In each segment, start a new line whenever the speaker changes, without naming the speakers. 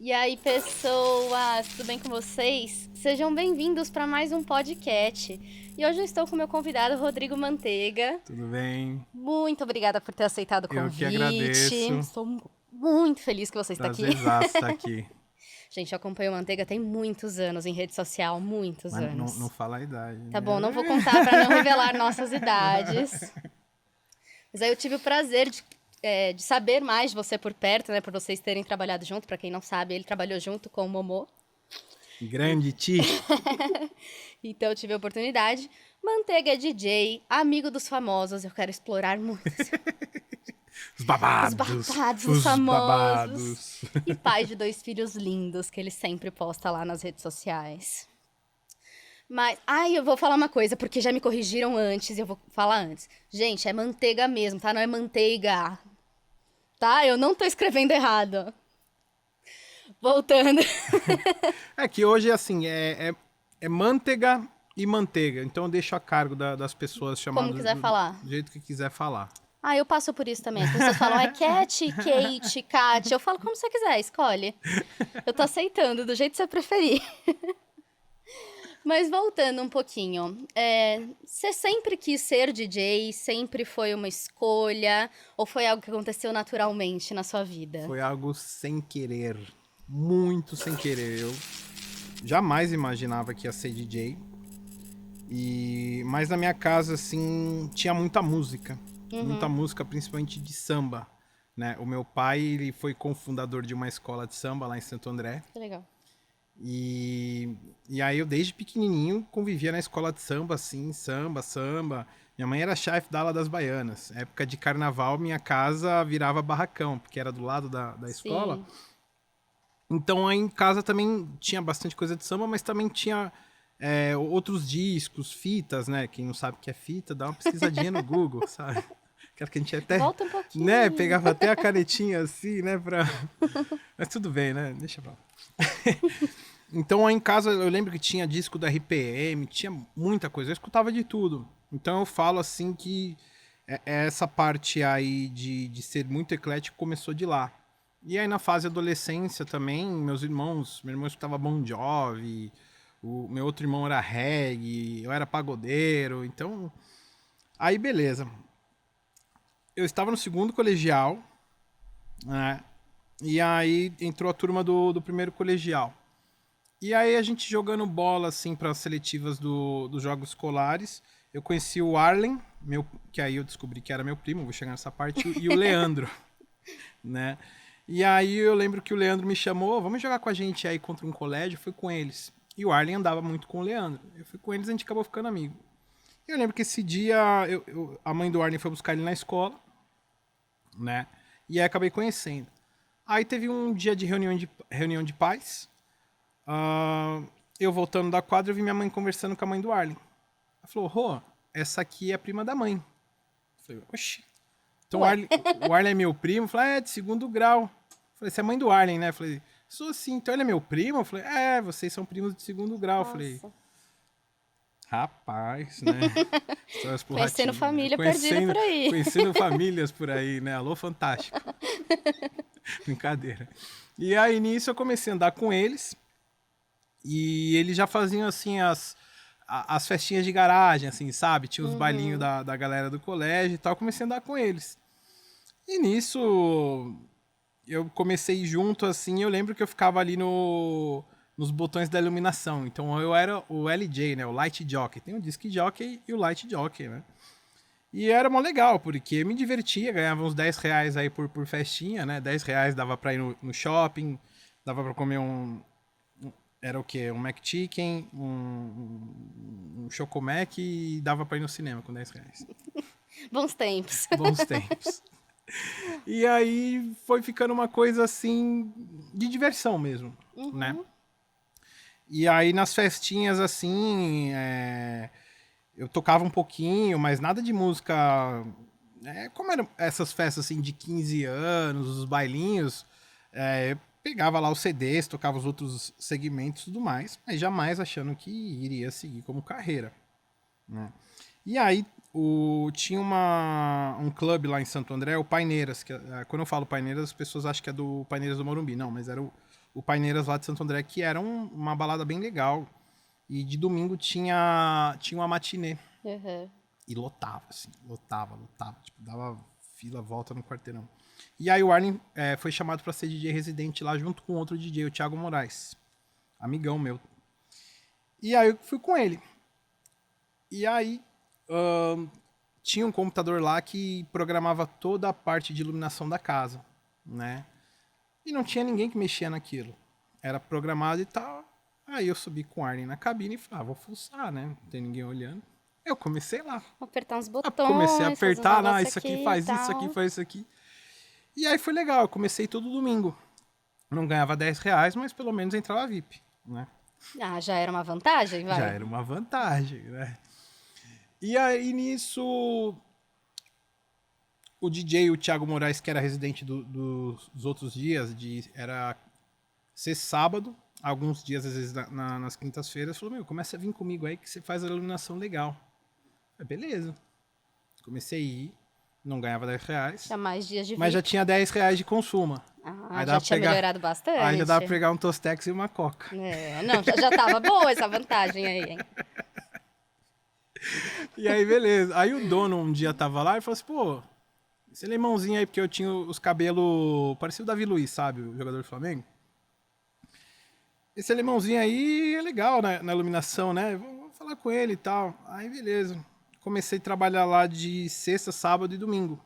E aí, pessoas, tudo bem com vocês? Sejam bem-vindos para mais um podcast. E hoje eu estou com o meu convidado, Rodrigo Manteiga.
Tudo bem?
Muito obrigada por ter aceitado o
Eu que
convite.
agradeço.
Estou muito feliz que você está aqui.
Prazerzaço estar aqui.
Gente, eu acompanho o Manteiga tem muitos anos em rede social, muitos
Mas
anos.
não fala a idade.
Tá
né?
bom, não vou contar para não revelar nossas idades. Mas aí eu tive o prazer de saber mais de você por perto, né? Por vocês terem trabalhado junto. Para quem não sabe, ele trabalhou junto com o Momô.
Grande Ti.
Então eu tive a oportunidade. Manteiga é DJ, amigo dos famosos. Eu quero explorar muito
Os babados.
os babados dos famosos.
Babados.
E pai de 2 filhos lindos que ele sempre posta lá nas redes sociais. Mas, eu vou falar uma coisa, porque já me corrigiram antes e eu vou falar antes. Gente, é manteiga mesmo, tá? Não é manteiga. Tá? Eu não tô escrevendo errado. Voltando.
É que hoje, assim, é manteiga e manteiga. Então eu deixo a cargo das pessoas chamar
Como quiser falar.
do jeito que quiser falar.
Eu passo por isso também. As pessoas falam, é Cat, Kate, Kat. Eu falo como você quiser, escolhe. Eu tô aceitando, do jeito que você preferir. Mas voltando um pouquinho, você sempre quis ser DJ? Sempre foi uma escolha? Ou foi algo que aconteceu naturalmente na sua vida?
Foi algo sem querer. Muito sem querer. Eu jamais imaginava que ia ser DJ. Mas na minha casa, assim, tinha muita música. Muita música, principalmente de samba. Né? O meu pai, ele foi cofundador de uma escola de samba lá em Santo André.
Que legal.
E aí eu desde pequenininho convivia na escola de samba, assim, samba. Minha mãe era chefe da ala das baianas. Época de carnaval, minha casa virava barracão, porque era do lado da escola.
Sim.
Então aí em casa também tinha bastante coisa de samba, mas também tinha outros discos, fitas, né? Quem não sabe o que é fita, dá uma pesquisadinha no Google, sabe? Aquela que a gente até...
Volta um pouquinho.
Né? Pegava até a canetinha assim, né? Mas tudo bem, né? Deixa pra lá. Então aí em casa eu lembro que tinha disco da RPM, tinha muita coisa, eu escutava de tudo. Então eu falo assim que essa parte aí de ser muito eclético começou de lá. E aí na fase adolescência também, meu irmão escutava Bon Jovi, o meu outro irmão era reggae, eu era pagodeiro, então... Aí beleza. Eu estava no segundo colegial, né? E aí entrou a turma do primeiro colegial. E aí a gente jogando bola, assim, para as seletivas dos jogos escolares, eu conheci o Arlen, que aí eu descobri que era meu primo, vou chegar nessa parte, e o Leandro, né? E aí eu lembro que o Leandro me chamou, vamos jogar com a gente aí contra um colégio, fui com eles. E o Arlen andava muito com o Leandro. Eu fui com eles e a gente acabou ficando amigo. E eu lembro que esse dia a mãe do Arlen foi buscar ele na escola, né? E aí acabei conhecendo. Aí teve um dia de reunião de pais. Eu voltando da quadra, eu vi minha mãe conversando com a mãe do Arlen. Ela falou, Rô, essa aqui é a prima da mãe. Eu falei, oxi. Então o Arlen é meu primo? Eu falei, é de segundo grau. Eu falei, você é mãe do Arlen, né? Eu falei, sou sim. Então ele é meu primo? Eu falei, vocês são primos de segundo grau.
Nossa.
Eu falei, rapaz, né?
Conhecendo família perdida por aí.
Conhecendo famílias por aí, né? Alô, fantástico. Brincadeira. E aí, nisso, eu comecei a andar com eles. E eles já faziam, assim, as festinhas de garagem, assim, sabe? Tinha os bailinhos da galera do colégio e tal. Eu comecei a andar com eles. E nisso, eu comecei junto, assim. Eu lembro que eu ficava ali nos botões da iluminação. Então, eu era o LJ, né? O Light Jockey. Tem o Disc Jockey e o Light Jockey, né? E era mó legal, porque me divertia, ganhava uns 10 reais aí por festinha, né? 10 reais dava pra ir no shopping, dava pra comer era o quê? Um McChicken, um Chocomac e dava pra ir no cinema com 10 reais.
Bons tempos.
Bons tempos. E aí foi ficando uma coisa assim, de diversão mesmo, né? E aí nas festinhas assim... eu tocava um pouquinho, mas nada de música... como eram essas festas assim de 15 anos, os bailinhos, eu pegava lá os CDs, tocava os outros segmentos e tudo mais, mas jamais achando que iria seguir como carreira, né? E aí tinha um clube lá em Santo André, o Paineiras, que quando eu falo Paineiras, as pessoas acham que é do Paineiras do Morumbi. Não, mas era o o Paineiras lá de Santo André, que era uma balada bem legal. E de domingo tinha uma matinê.
Uhum.
E lotava, assim, lotava. Tipo, dava fila, volta no quarteirão. E aí o Arlen foi chamado para ser DJ residente lá junto com outro DJ, o Thiago Moraes. Amigão meu. E aí eu fui com ele. E aí tinha um computador lá que programava toda a parte de iluminação da casa, né? E não tinha ninguém que mexia naquilo. Era programado e tal. Aí eu subi com o Arlen na cabine e falei, vou fuçar, né? Não tem ninguém olhando. Eu comecei lá.
Apertar uns botões.
Comecei a apertar,
fazer uns
isso aqui faz
e
isso,
tal.
aqui faz isso aqui. E aí foi legal, eu comecei todo domingo. Não ganhava R$10, mas pelo menos entrava VIP, né?
Ah, já era uma vantagem, vai.
Já era uma vantagem, né? E aí nisso, o DJ, o Thiago Moraes, que era residente dos outros dias, era ser sábado, alguns dias, às vezes, nas quintas-feiras, falou, começa a vir comigo aí que você faz a iluminação legal. Eu, beleza. Comecei a ir, não ganhava R$10.
Tinha mais dias de
Mas já
VIP.
tinha R$10 de consumo.
Ah, já tinha melhorado bastante.
Aí já dava pra pegar um Tostex e uma Coca.
Não, já tava boa essa vantagem aí, hein?
E aí, beleza. Aí o dono um dia tava lá e falou assim, pô, esse limãozinho aí, porque eu tinha os cabelos parecido o Davi Luiz, sabe? O jogador do Flamengo. Esse limãozinho aí é legal na iluminação, né? Vou falar com ele e tal. Aí, beleza. Comecei a trabalhar lá de sexta, sábado e domingo.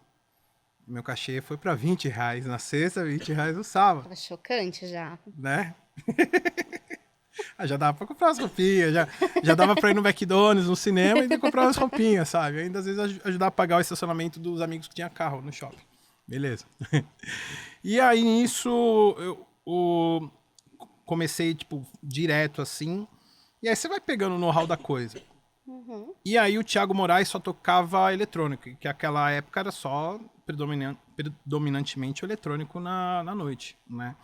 Meu cachê foi pra R$20 na sexta, R$20 no sábado.
Tava chocante já.
Né? Já dava pra comprar umas roupinhas, já dava pra ir no McDonald's, no cinema e comprar umas roupinhas, sabe? Ainda às vezes ajudar a pagar o estacionamento dos amigos que tinha carro no shopping. Beleza. E aí nisso eu comecei, tipo, direto assim. E aí você vai pegando o know-how da coisa.
Uhum.
E aí o Thiago Moraes só tocava eletrônico, que naquela época era só predominantemente o eletrônico na noite, né?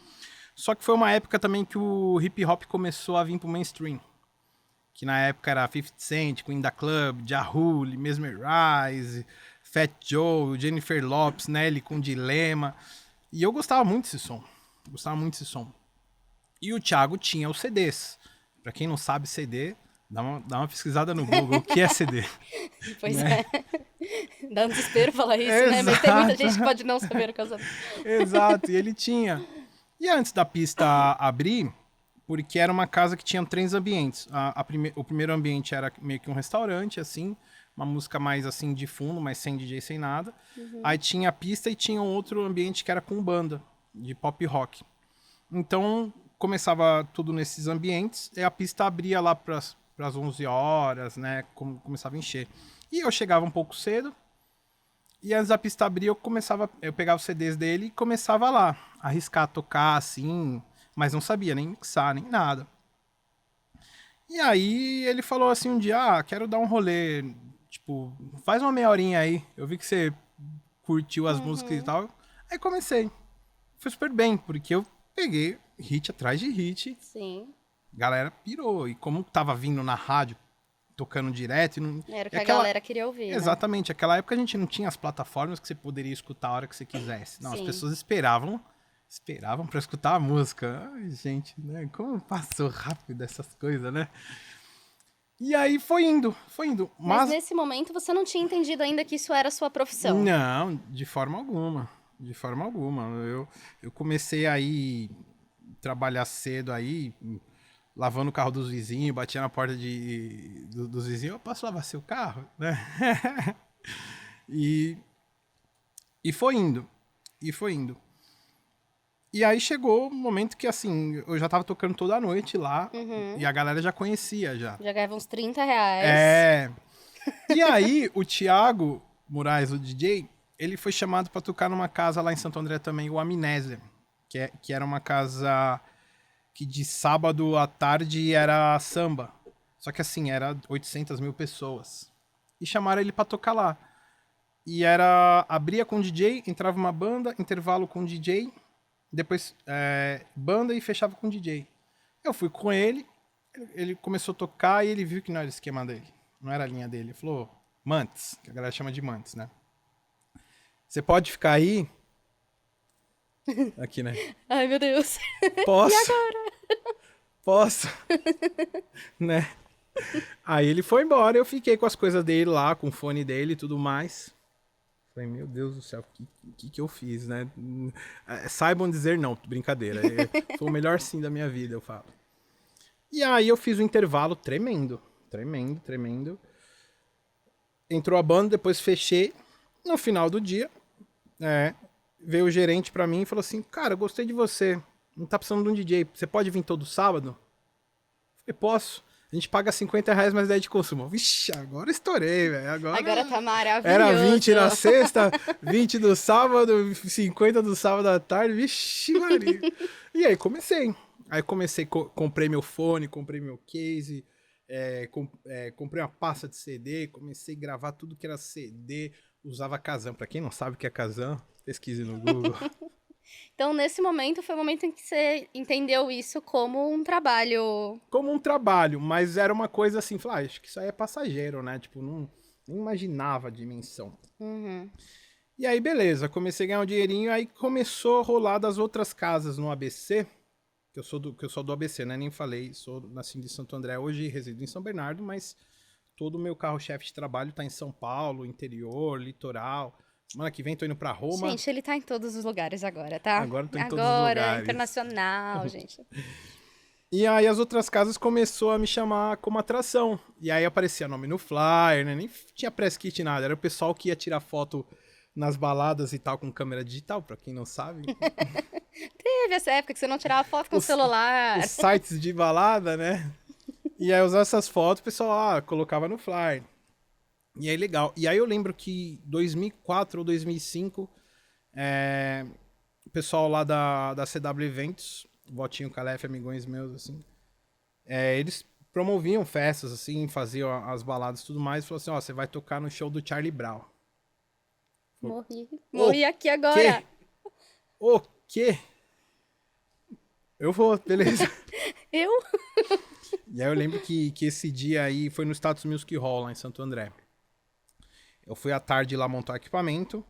Só que foi uma época também que o hip hop começou a vir pro mainstream. Que na época era 50 Cent, Queen da Club, Ja Rule, Mesmerize, Fat Joe, Jennifer Lopez, Nelly com Dilema. E eu gostava muito desse som. E o Thiago tinha os CDs. Pra quem não sabe CD, dá uma pesquisada no Google. O que é CD?
Pois
né?
é. Dá um desespero falar isso, né? Mas tem muita gente que pode não saber o que eu sabia.
Exato, e ele tinha. E antes da pista abrir, porque era uma casa que tinha 3 ambientes. O primeiro ambiente era meio que um restaurante, assim, uma música mais assim de fundo, mas sem DJ, sem nada. Uhum. Aí tinha a pista e tinha um outro ambiente que era com banda, de pop rock. Então, começava tudo nesses ambientes, e a pista abria lá para as 11 horas, né? Começava a encher. E eu chegava um pouco cedo, e antes da pista abrir, eu pegava os CDs dele e começava lá, a arriscar, tocar, assim, mas não sabia nem mixar, nem nada. E aí ele falou assim um dia, quero dar um rolê, tipo, faz uma meia horinha aí, eu vi que você curtiu as músicas e tal. Aí comecei. Foi super bem, porque eu peguei hit atrás de hit.
Sim.
Galera pirou, e como tava vindo na rádio, tocando direto.
Era o que a galera queria ouvir.
Exatamente. Né? Naquela época a gente não tinha as plataformas que você poderia escutar a hora que você quisesse. Não, Sim. As pessoas esperavam para escutar a música. Ai, gente, né? Como passou rápido essas coisas, né? E aí foi indo.
Mas nesse momento você não tinha entendido ainda que isso era a sua profissão?
Não, de forma alguma. Eu comecei aí trabalhar cedo aí, lavando o carro dos vizinhos, batia na porta dos vizinhos, eu posso lavar seu carro? Né? E foi indo. E aí chegou um momento que, assim, eu já tava tocando toda a noite lá, e a galera já conhecia já.
Já ganhava uns R$30.
E aí, o Thiago Moraes, o DJ, ele foi chamado para tocar numa casa lá em Santo André também, o Amnésia, que era uma casa que de sábado à tarde era samba. Só que assim, era 800 mil pessoas. E chamaram ele pra tocar lá. E abria com DJ, entrava uma banda, intervalo com DJ, depois banda e fechava com DJ. Eu fui com ele começou a tocar e ele viu que não era o esquema dele. Não era a linha dele. Ele falou, Mantes, que a galera chama de Mantes, né? Você pode ficar aí Aqui, né?
Ai, meu Deus.
Posso? Posso? Né? Aí ele foi embora, eu fiquei com as coisas dele lá, com o fone dele e tudo mais. Falei, meu Deus do céu, o que eu fiz, né? Saibam dizer não, brincadeira. Foi o melhor sim da minha vida, eu falo. E aí eu fiz um intervalo tremendo, tremendo, tremendo. Entrou a banda, depois fechei. No final do dia, veio o gerente pra mim e falou assim, cara, gostei de você, não tá precisando de um DJ, você pode vir todo sábado? Eu falei, posso. A gente paga R$ 50 mais 10 de consumo. Vixe, agora estourei, velho.
Agora tá maravilhoso.
Era 20 na sexta, 20 do sábado, 50 do sábado à tarde. Vixe, Maria. E aí comecei. Comprei meu fone, comprei meu case, comprei uma pasta de CD, comecei a gravar tudo que era CD, usava Kazan. Pra quem não sabe o que é Kazan, pesquise no Google.
Então, nesse momento, foi o momento em que você entendeu isso como um trabalho.
Como um trabalho, mas era uma coisa assim, falar, acho que isso aí é passageiro, né? Tipo, não imaginava a dimensão.
Uhum.
E aí, beleza, comecei a ganhar um dinheirinho, aí começou a rolar das outras casas no ABC, que eu sou do ABC, né? Nem falei, sou nascido em Santo André, hoje resido em São Bernardo, mas todo o meu carro-chefe de trabalho tá em São Paulo, interior, litoral. Semana que vem tô indo pra Roma.
Gente, ele tá em todos os lugares agora, tá?
Agora tô em todos os lugares.
Internacional, gente.
E aí as outras casas começou a me chamar como atração. E aí aparecia nome no flyer, né? Nem tinha press kit nada. Era o pessoal que ia tirar foto nas baladas e tal com câmera digital, pra quem não sabe.
Teve essa época que você não tirava foto com o celular.
Os sites de balada, né? E aí usava essas fotos, o pessoal colocava no flyer. E aí legal. E aí eu lembro que 2004 ou 2005, o pessoal lá da CW Eventos, Botinho, Calef, amigões meus, assim, eles promoviam festas, assim, faziam as baladas e tudo mais, e falaram assim, ó, você vai tocar no show do Charlie Brown.
Morri aqui agora.
O quê? Eu vou, beleza.
Eu?
E aí eu lembro que esse dia aí foi no Status Music Hall, lá em Santo André. Eu fui à tarde lá montar equipamento,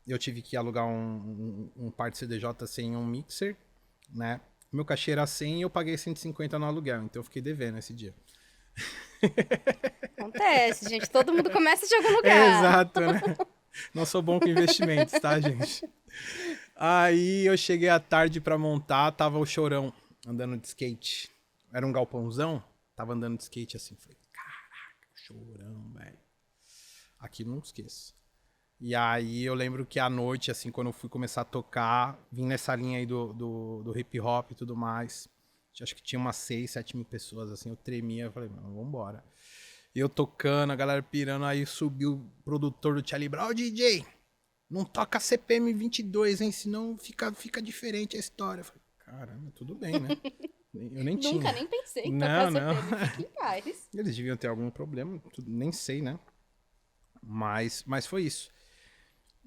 eu tive que alugar um par de CDJ sem um mixer, né? Meu cachê era 100 e eu paguei 150 no aluguel, então eu fiquei devendo esse dia.
Acontece, gente. Todo mundo começa de algum lugar.
Exato, né? Não sou bom com investimentos, tá, gente? Aí eu cheguei à tarde pra montar, tava o Chorão andando de skate. Era um galpãozão, tava andando de skate assim. Falei, caraca, Chorão, velho. Aqui não esqueço. E aí eu lembro que à noite, assim, quando eu fui começar a tocar, vim nessa linha aí do hip hop e tudo mais. Acho que tinha umas 6, 7 mil pessoas, assim, eu tremia, eu falei, mano, vambora. E eu tocando, a galera pirando, aí subiu o produtor do Charlie Brown, DJ, não toca CPM 22, hein, senão fica diferente a história. Eu falei, caramba, tudo bem, né? Eu nem tinha.
Nunca nem pensei em
Não,
tocar
não.
CPM. Fique em paz.
Eles deviam ter algum problema, nem sei, né? Mas foi isso.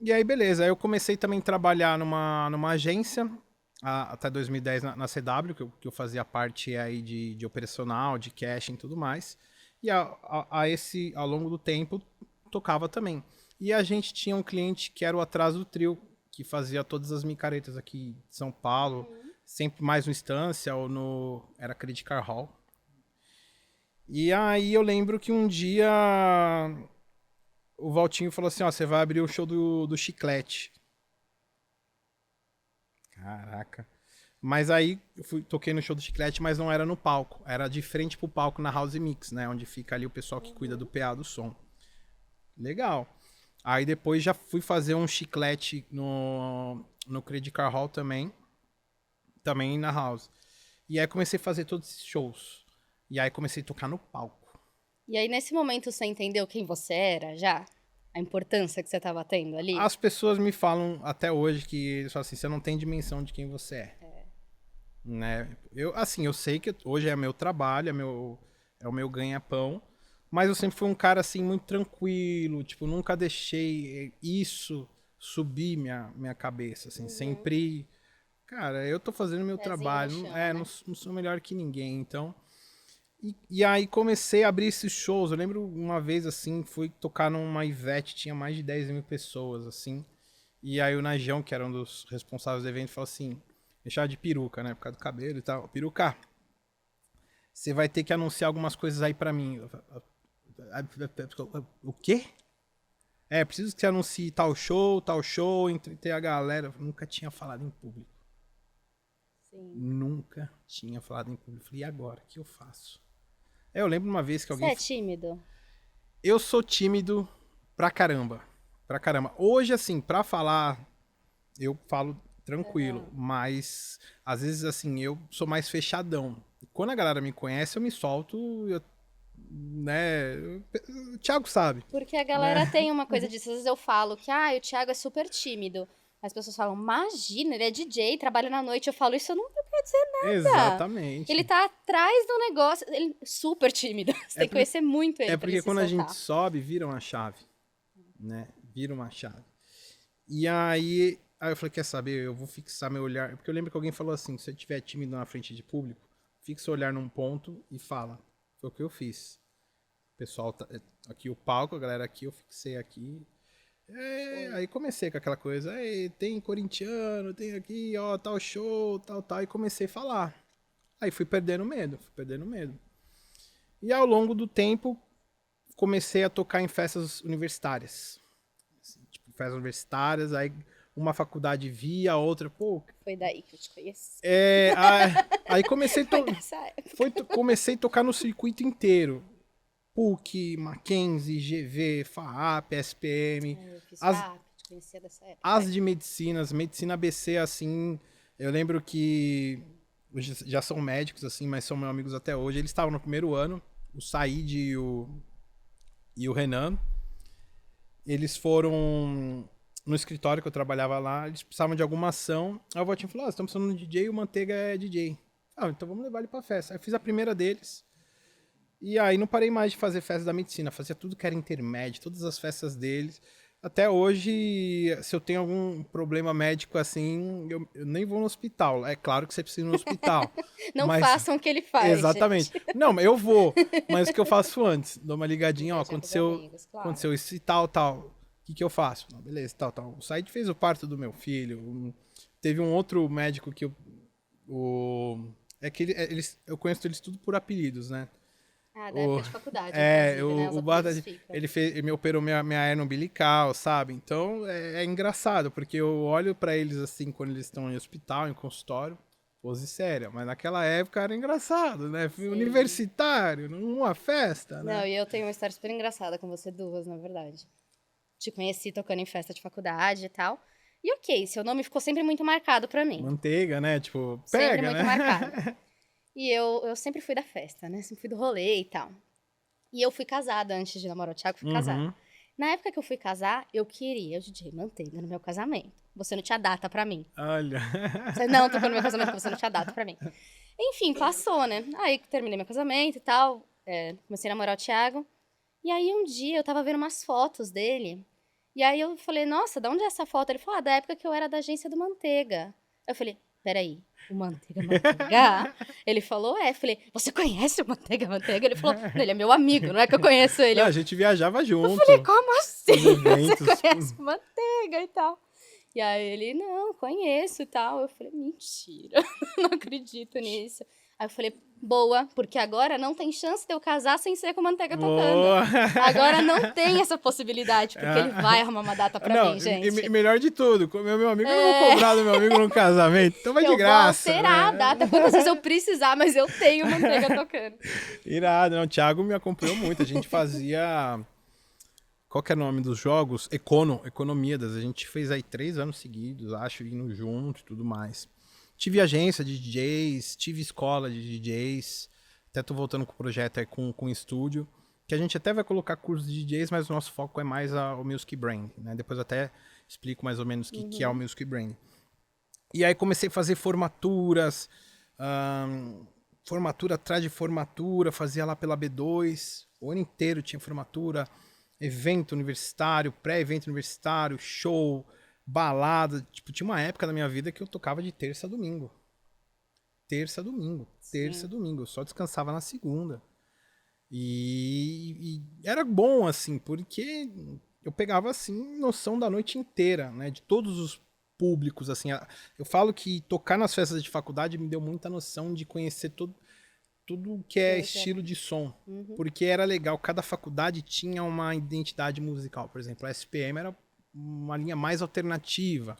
E aí, beleza. Aí eu comecei também a trabalhar numa agência, até 2010 na CW, que eu fazia parte aí de operacional, de caching e tudo mais. E ao longo do tempo, tocava também. E a gente tinha um cliente que era o Atraso do Trio, que fazia todas as micaretas aqui de São Paulo, sempre mais no Estância ou era Credit Car Hall. E aí eu lembro que um dia o Valtinho falou assim, ó, você vai abrir o show do Chiclete. Caraca. Mas aí eu toquei no show do Chiclete, mas não era no palco. Era de frente pro palco na House Mix, né? Onde fica ali o pessoal que cuida do PA do som. Legal. Aí depois já fui fazer um Chiclete no Credit Car Hall também na House. E aí comecei a fazer todos esses shows. E aí comecei a tocar no palco.
E aí, nesse momento, você entendeu quem você era já? A importância que você estava tendo ali?
As pessoas me falam até hoje que eles falam assim, você não tem dimensão de quem você é. Né? Eu sei que hoje é meu trabalho, é o meu ganha-pão, mas eu sempre fui um cara assim muito tranquilo, tipo, nunca deixei isso subir minha cabeça, assim, sempre, cara, eu tô fazendo meu
Pezinho
trabalho,
no chão, né?
não sou melhor que ninguém, então. E aí comecei a abrir esses shows. Eu lembro uma vez, assim, fui tocar numa Ivete, tinha mais de 10 mil pessoas, assim. E aí o Najão, que era um dos responsáveis do evento, falou assim, me chamava de peruca, né? Por causa do cabelo e tal. Peruca, você vai ter que anunciar algumas coisas aí pra mim. O quê? Preciso que você anuncie tal show, entreter a galera. Eu nunca tinha falado em público.
Sim.
Nunca tinha falado em público. Falei, e agora? O que eu faço? Eu lembro uma vez que
Você
alguém...
é tímido?
Eu sou tímido pra caramba. Pra caramba. Hoje, assim, pra falar, eu falo tranquilo. Mas, às vezes, assim, eu sou mais fechadão. Quando a galera me conhece, eu me solto, né? O Thiago sabe,
Porque a
né?
galera tem uma coisa disso. Às vezes eu falo que, o Thiago é super tímido. As pessoas falam, imagina, ele é DJ, trabalha na noite. Eu falo, isso nunca quer dizer nada. Ele
Exatamente.
tá atrás do negócio. Ele é super tímido. Você tem que conhecer muito ele
É
pra ele
porque
se
quando a gente
soltar.
sobe, vira uma chave, né? Vira uma chave. E aí eu falei, quer saber, eu vou fixar meu olhar. Porque eu lembro que alguém falou assim, se você estiver tímido na frente de público, fixa o olhar num ponto e fala. Foi o que eu fiz. O pessoal, aqui o palco, a galera aqui, eu fixei aqui. Aí comecei com aquela coisa, tem corintiano, tem aqui, ó, tal show, tal, e comecei a falar. Aí fui perdendo medo. E ao longo do tempo, comecei a tocar em festas universitárias. Assim, tipo, festas universitárias, aí uma faculdade via, a outra, pô.
Foi daí que eu te conheci.
Aí comecei,
Foi nessa época.
comecei a tocar no circuito inteiro. PUC, Mackenzie, GV, FAAP, SPM.
Eu fiz
As,
FAP, te conhecia dessa época.
as de medicinas, medicina ABC, assim, eu lembro que já são médicos, assim, mas são meus amigos até hoje. Eles estavam no primeiro ano, o Said e o Renan. Eles foram no escritório que eu trabalhava lá, eles precisavam de alguma ação. Aí o Valtinho falou, estamos precisando de DJ e o Manteiga é DJ. Então vamos levar ele pra festa. Aí eu fiz a primeira deles. E aí não parei mais de fazer festa da medicina, fazia tudo que era intermédio, todas as festas deles. Até hoje, se eu tenho algum problema médico assim, eu nem vou no hospital. É claro que você precisa ir no hospital.
Não
mas
façam o que ele faz,
exatamente.
gente.
Não, mas eu vou. Mas o que eu faço antes? Dou uma ligadinha, ó,
Viajar com os amigos, claro.
aconteceu isso e tal. O que eu faço? Não, beleza, tal. O Said fez o parto do meu filho. Teve um outro médico que é que eu conheço eles tudo por apelidos, né?
Da época de faculdade, inclusive, né? Os
O
apelidos
Bata,
ficam.
ele me operou minha hernia umbilical, sabe? Então é engraçado, porque eu olho pra eles assim, quando eles estão em hospital, em consultório, pose séria. Mas naquela época era engraçado, né?
Sim.
Universitário, numa festa, né?
Não, e eu tenho uma história super engraçada com você, duas, na verdade. Te conheci tocando em festa de faculdade e tal. E ok, seu nome ficou sempre muito marcado pra mim.
Manteiga, né? Tipo,
Sempre
pega,
muito
né?
marcado. E eu sempre fui da festa, né? Sempre fui do rolê e tal. E eu fui casada antes de namorar o Thiago, fui casada.
Uhum.
Na época que eu fui casar, eu queria o DJ Manteiga no meu casamento. Você não tinha data pra mim.
Olha.
Você não tocou no meu casamento porque você não tinha data pra mim. Enfim, passou, né? Aí terminei meu casamento e tal. Comecei a namorar o Thiago. E aí um dia eu tava vendo umas fotos dele. E aí eu falei, nossa, de onde é essa foto? Ele falou, da época que eu era da agência do Manteiga. Eu falei, peraí, o Manteiga? Ele falou, Falei, você conhece o Manteiga? Ele falou, não, ele é meu amigo, não é que eu conheço ele.
Não, a gente viajava junto.
Eu falei, como assim?
Eventos.
Você conhece o Manteiga e tal? E aí ele, não, conheço e tal. Eu falei, mentira, não acredito nisso. Aí eu falei, boa, porque agora não tem chance de eu casar sem ser com Manteiga tocando.
Boa.
Agora não tem essa possibilidade, porque ele vai arrumar uma data pra mim, gente.
E melhor de tudo, como meu amigo, eu não vou cobrar do meu amigo num casamento, então vai de graça.
Eu vou alterar a
né?
data quantas vezes eu precisar, mas eu tenho Manteiga tocando.
Irado, não, o Thiago me acompanhou muito, a gente fazia... Qual que é o nome dos jogos? Economíadas. A gente fez aí 3 anos seguidos, acho, indo junto e tudo mais. Tive agência de DJs, tive escola de DJs. Até tô voltando com o projeto aí com estúdio. Que a gente até vai colocar cursos de DJs, mas o nosso foco é mais o Music Brand, né? Depois até explico mais ou menos o que é o Music Brand. E aí comecei a fazer formaturas, formatura atrás de formatura, fazia lá pela B2, o ano inteiro tinha formatura, evento universitário, pré-evento universitário, show, balada. Tipo, tinha uma época da minha vida que eu tocava de terça a domingo. Terça a domingo. Eu só descansava na segunda. E era bom, assim, porque eu pegava, assim, noção da noite inteira, né? De todos os públicos, assim. Eu falo que tocar nas festas de faculdade me deu muita noção de conhecer tudo que é estilo de som.
Uhum.
Porque era legal, cada faculdade tinha uma identidade musical. Por exemplo, a SPM era uma linha mais alternativa,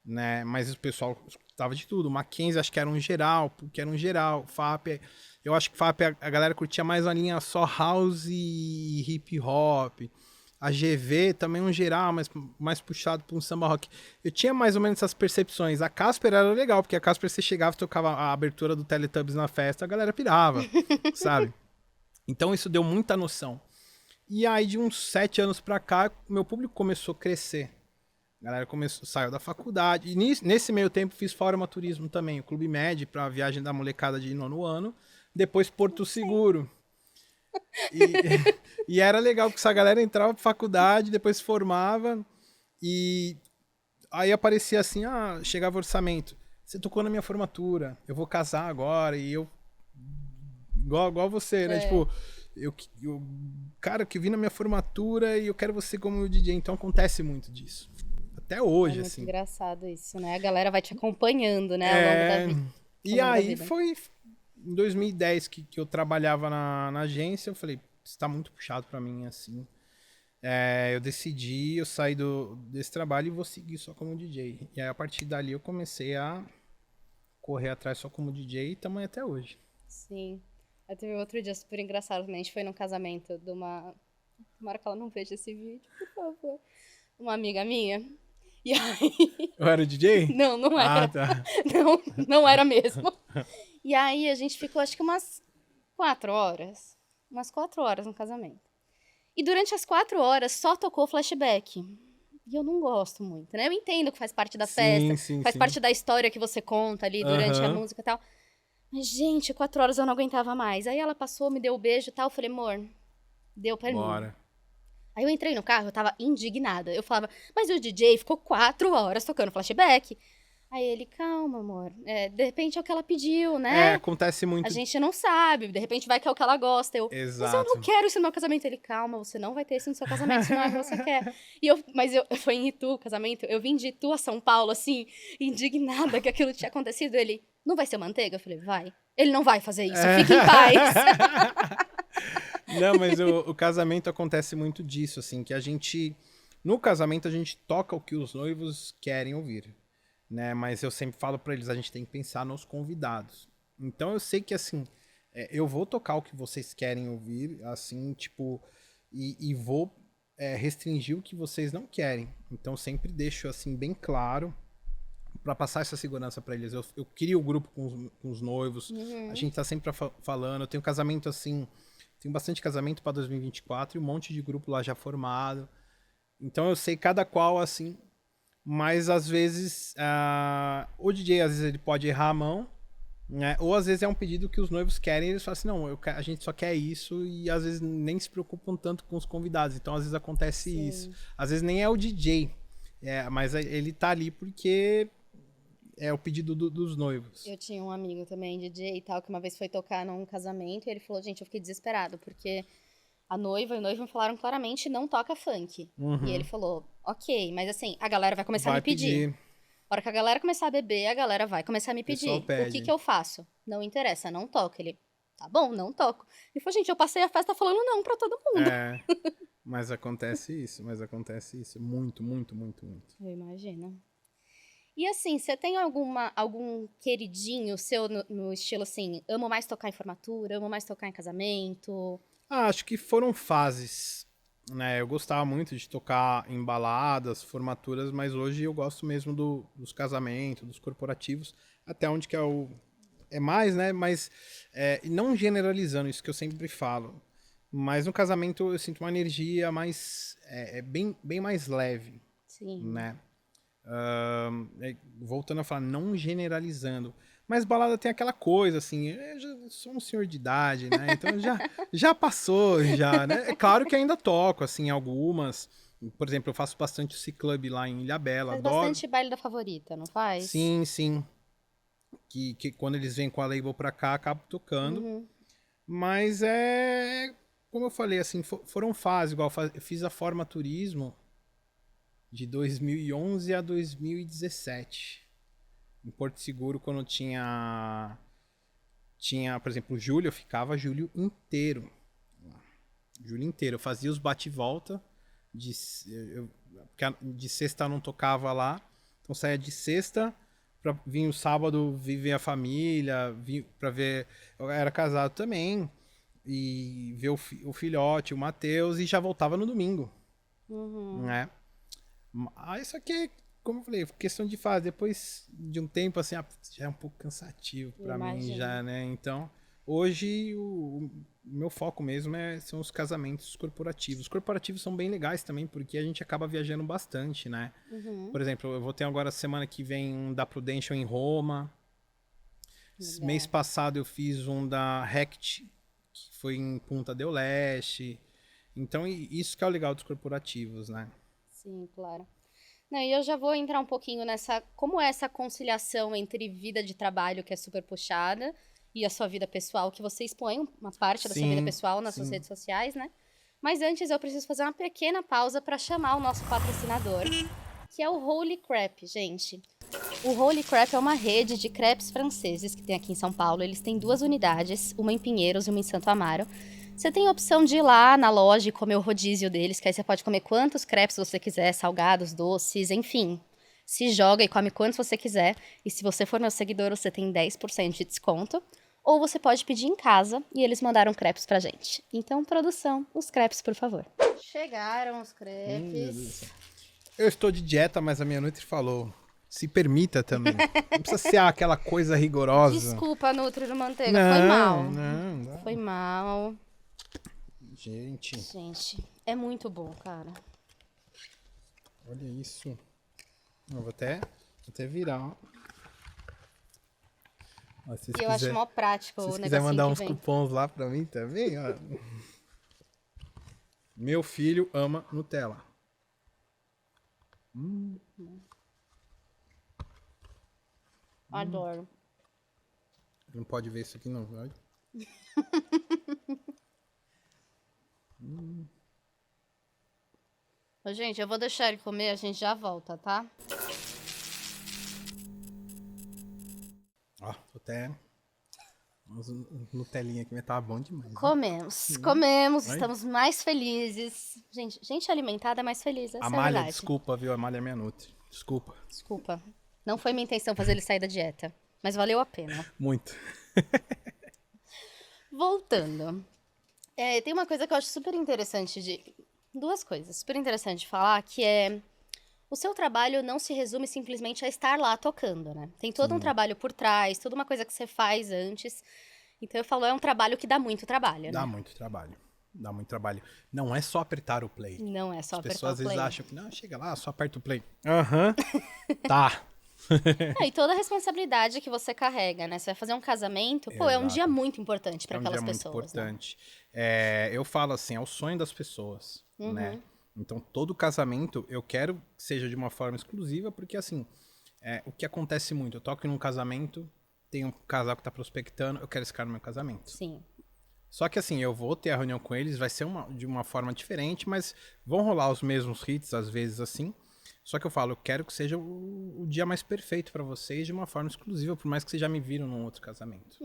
né? Mas o pessoal escutava de tudo. Mackenzie acho que era um geral, porque era um geral. FAP, eu acho que FAP a galera curtia mais uma linha só house e hip hop. A GV também um geral, mas mais puxado para um samba rock. Eu tinha mais ou menos essas percepções. A Casper era legal, porque a Casper você chegava e tocava a abertura do Teletubbies na festa, a galera pirava, sabe? Então isso deu muita noção. E aí de uns 7 anos pra cá, meu público começou a crescer. A galera saiu da faculdade. E nesse meio tempo fiz Forma-Turismo também, o Clube Med para a viagem da molecada de 9º ano. Depois Porto Seguro. E era legal, porque essa galera entrava pra faculdade, depois se formava, e aí aparecia assim, chegava orçamento. Você tocou na minha formatura, eu vou casar agora, e eu... Igual você, né? Tipo, cara, que vi na minha formatura e eu quero você como meu DJ. Então acontece muito disso. Até hoje,
É muito
assim.
engraçado isso, né? A galera vai te acompanhando, né, ao longo da vida.
E aí foi em 2010 que eu trabalhava na agência, eu falei, isso tá muito puxado pra mim, assim. Eu decidi, eu saí desse trabalho e vou seguir só como DJ. E aí, a partir dali, eu comecei a correr atrás só como DJ e tamo aí até hoje.
Sim. Eu teve outro dia super engraçado também. A gente foi num casamento de uma... Tomara que ela não veja esse vídeo, por favor. Uma amiga minha. E aí...
Eu era o DJ?
Não era.
Ah, tá.
Não era mesmo. E aí a gente ficou acho que umas 4 horas. Umas 4 horas no casamento. E durante as 4 horas só tocou flashback. E eu não gosto muito, né? Eu entendo que faz parte da festa, faz parte da história que você conta ali durante a música e tal. Mas, gente, 4 horas eu não aguentava mais. Aí ela passou, me deu o beijo e tal. Eu falei, amor, deu pra mim. Aí eu entrei no carro, eu tava indignada. Eu falava, mas o DJ ficou 4 horas tocando flashback. Aí ele, calma, amor. De repente é o que ela pediu, né?
Acontece muito.
A gente não sabe. De repente vai que é o que ela gosta.
Exato.
Mas eu não quero isso no meu casamento. Ele, calma, você não vai ter isso no seu casamento, se não é o que você quer. Mas foi em Itu o casamento. Eu vim de Itu a São Paulo, assim, indignada que aquilo tinha acontecido. Ele, não vai ser manteiga? Eu falei, vai. Ele não vai fazer isso, fique em paz.
Não, mas o casamento acontece muito disso, assim, que a gente... No casamento, a gente toca o que os noivos querem ouvir, né? Mas eu sempre falo pra eles, a gente tem que pensar nos convidados. Então, eu sei que, assim, eu vou tocar o que vocês querem ouvir, assim, tipo... E vou restringir o que vocês não querem. Então, sempre deixo, assim, bem claro... para passar essa segurança para eles. Eu crio o grupo com os noivos. A gente tá sempre falando. Eu tenho casamento assim... Tenho bastante casamento para 2024 e um monte de grupo lá já formado. Então eu sei cada qual assim. Mas às vezes... o DJ, às vezes, ele pode errar a mão. Né? Ou às vezes é um pedido que os noivos querem e eles falam assim, não, a gente só quer isso. E às vezes nem se preocupam tanto com os convidados. Então às vezes acontece isso. Às vezes nem é o DJ. Mas ele tá ali porque... é o pedido dos noivos.
Eu tinha um amigo também, DJ e tal, que uma vez foi tocar num casamento e ele falou, gente, eu fiquei desesperado, porque a noiva e o noivo me falaram claramente, não toca funk. E ele falou, ok, mas assim, a galera vai começar a me pedir. A hora que a galera começar a beber, a galera vai começar a me pedir. O que eu faço? Não interessa, não toco. Ele, tá bom, não toco. Ele falou, gente, eu passei a festa falando não pra todo mundo.
Mas acontece isso. Muito, muito, muito, muito.
Eu imagino. E assim, você tem algum queridinho seu no estilo assim, amo mais tocar em formatura, amo mais tocar em casamento?
Acho que foram fases, né? Eu gostava muito de tocar em baladas, formaturas, mas hoje eu gosto mesmo dos casamentos, dos corporativos, até onde que é mais, né? Mas não generalizando, isso que eu sempre falo. Mas no casamento eu sinto uma energia mais, bem mais leve,
Sim.
né? Voltando a falar, não generalizando, mas balada tem aquela coisa assim, eu já sou um senhor de idade, né? Então já passou, já, né? É claro que ainda toco, assim, algumas. Por exemplo, eu faço bastante o C-Club lá em Ilhabela.
Faz
adoro.
Bastante baile da favorita, não faz?
Sim. Que quando eles vêm com a label pra cá, acabo tocando. Mas como eu falei, assim, foram fases, igual eu fiz a Forma Turismo de 2011 a 2017. Em Porto Seguro, quando tinha, por exemplo, julho, eu ficava julho inteiro. Julho inteiro. Eu fazia os bate-volta. De sexta eu não tocava lá. Então saía de sexta pra vir o sábado viver a família, pra ver. Eu era casado também. E ver o filhote, o Matheus, e já voltava no domingo. Né? Ah, isso aqui é, como eu falei, questão de fase. Depois de um tempo, assim, já é um pouco cansativo pra mim, já, né? Então, hoje o meu foco mesmo são os casamentos corporativos. Os corporativos são bem legais também, porque a gente acaba viajando bastante, né? Por exemplo, eu vou ter agora semana que vem um da Prudential em Roma.
Legal.
Mês passado eu fiz um da Rect, que foi em Punta del Leste. Então, isso que é o legal dos corporativos, né?
Sim, claro. Não, e eu já vou entrar um pouquinho nessa... Como é essa conciliação entre vida de trabalho, que é super puxada, e a sua vida pessoal, que você expõe uma parte da sua vida pessoal nas suas redes sociais, né? Mas antes eu preciso fazer uma pequena pausa para chamar o nosso patrocinador, que é o Holy Crêpe, gente. O Holy Crêpe é uma rede de crepes franceses que tem aqui em São Paulo. Eles têm 2 unidades, uma em Pinheiros e uma em Santo Amaro. Você tem a opção de ir lá na loja e comer o rodízio deles, que aí você pode comer quantos crepes você quiser, salgados, doces, enfim. Se joga e come quantos você quiser. E se você for meu seguidor, você tem 10% de desconto. Ou você pode pedir em casa e eles mandaram crepes pra gente. Então, produção, os crepes, por favor. Chegaram os crepes.
Eu estou de dieta, mas a minha Nutri falou, se permita também. Não precisa ser aquela coisa rigorosa.
Desculpa, Nutri do Manteiga, foi mal.
Não.
Foi mal.
Gente,
Gente, é muito bom, cara.
olha isso. Eu vou até virar, ó. Ó, se
E eu acho mó prático
se
o
vocês
negocinho
quiserem mandar
que
uns
vem.
cupons lá pra mim também, ó. Meu filho ama Nutella.
Adoro.
Não pode ver isso aqui não, vai?
Ô, gente, eu vou deixar ele comer, a gente já volta, tá?
Ó, tô até... Uns Nutelinha aqui, mas tava bom demais. Né?
Comemos,
Oi?
estamos mais felizes. Gente alimentada é mais feliz, essa é a
Amália,
verdade.
desculpa, viu? Amália é minha Nutri. Desculpa.
Desculpa. Não foi minha intenção fazer ele sair da dieta, mas valeu a pena.
Muito.
Voltando. Tem uma coisa que eu acho super interessante de... 2 coisas super interessantes de falar, que é... O seu trabalho não se resume simplesmente a estar lá tocando, né? Tem todo um trabalho por trás, toda uma coisa que você faz antes. Então eu falo, é um trabalho que dá muito trabalho,
Dá
né?
muito trabalho. Dá muito trabalho. Não é só apertar o play.
Não é só
As
apertar
pessoas
o
às vezes
play.
acham que, não, chega lá, só aperta o play. Aham. Tá.
E toda a responsabilidade que você carrega, né? Você vai fazer um casamento, pô, é um
Exato.
dia muito importante para
É um
aquelas
dia muito
pessoas, né?
importante. Eu falo assim, é o sonho das pessoas, né? Então, todo casamento, eu quero que seja de uma forma exclusiva, porque assim, o que acontece muito, eu toco num casamento, tem um casal que tá prospectando, eu quero esse cara no meu casamento.
Sim.
Só que assim, eu vou ter a reunião com eles, vai ser de uma forma diferente, mas vão rolar os mesmos hits, às vezes assim. Só que eu falo, eu quero que seja o dia mais perfeito pra vocês, de uma forma exclusiva, por mais que vocês já me viram num outro casamento.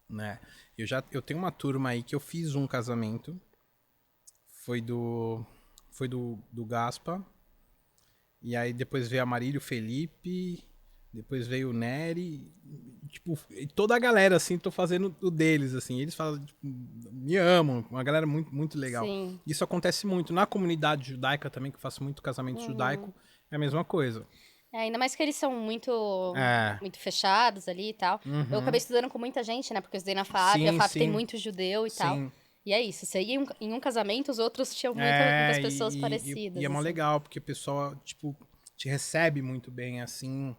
Né? Eu tenho uma turma aí que eu fiz um casamento, foi do Gaspa, e aí depois veio a Marília, o Felipe, depois veio o Nery, tipo, e toda a galera, assim, tô fazendo o deles, assim, eles falam, tipo, me amam, uma galera muito, muito legal.
Sim.
Isso acontece muito, na comunidade judaica também, que eu faço muito casamento judaico, é a mesma coisa.
Ainda mais que eles são muito,
É.
muito fechados ali e tal. Eu acabei estudando com muita gente, né? Porque eu estudei na FAP,
Sim,
a FAP tem
sim.
muito judeu e tal.
Sim.
E é isso, você ia em um casamento, os outros tinham muitas pessoas parecidas.
E é mó
assim.
legal, porque o pessoal, tipo, te recebe muito bem, assim.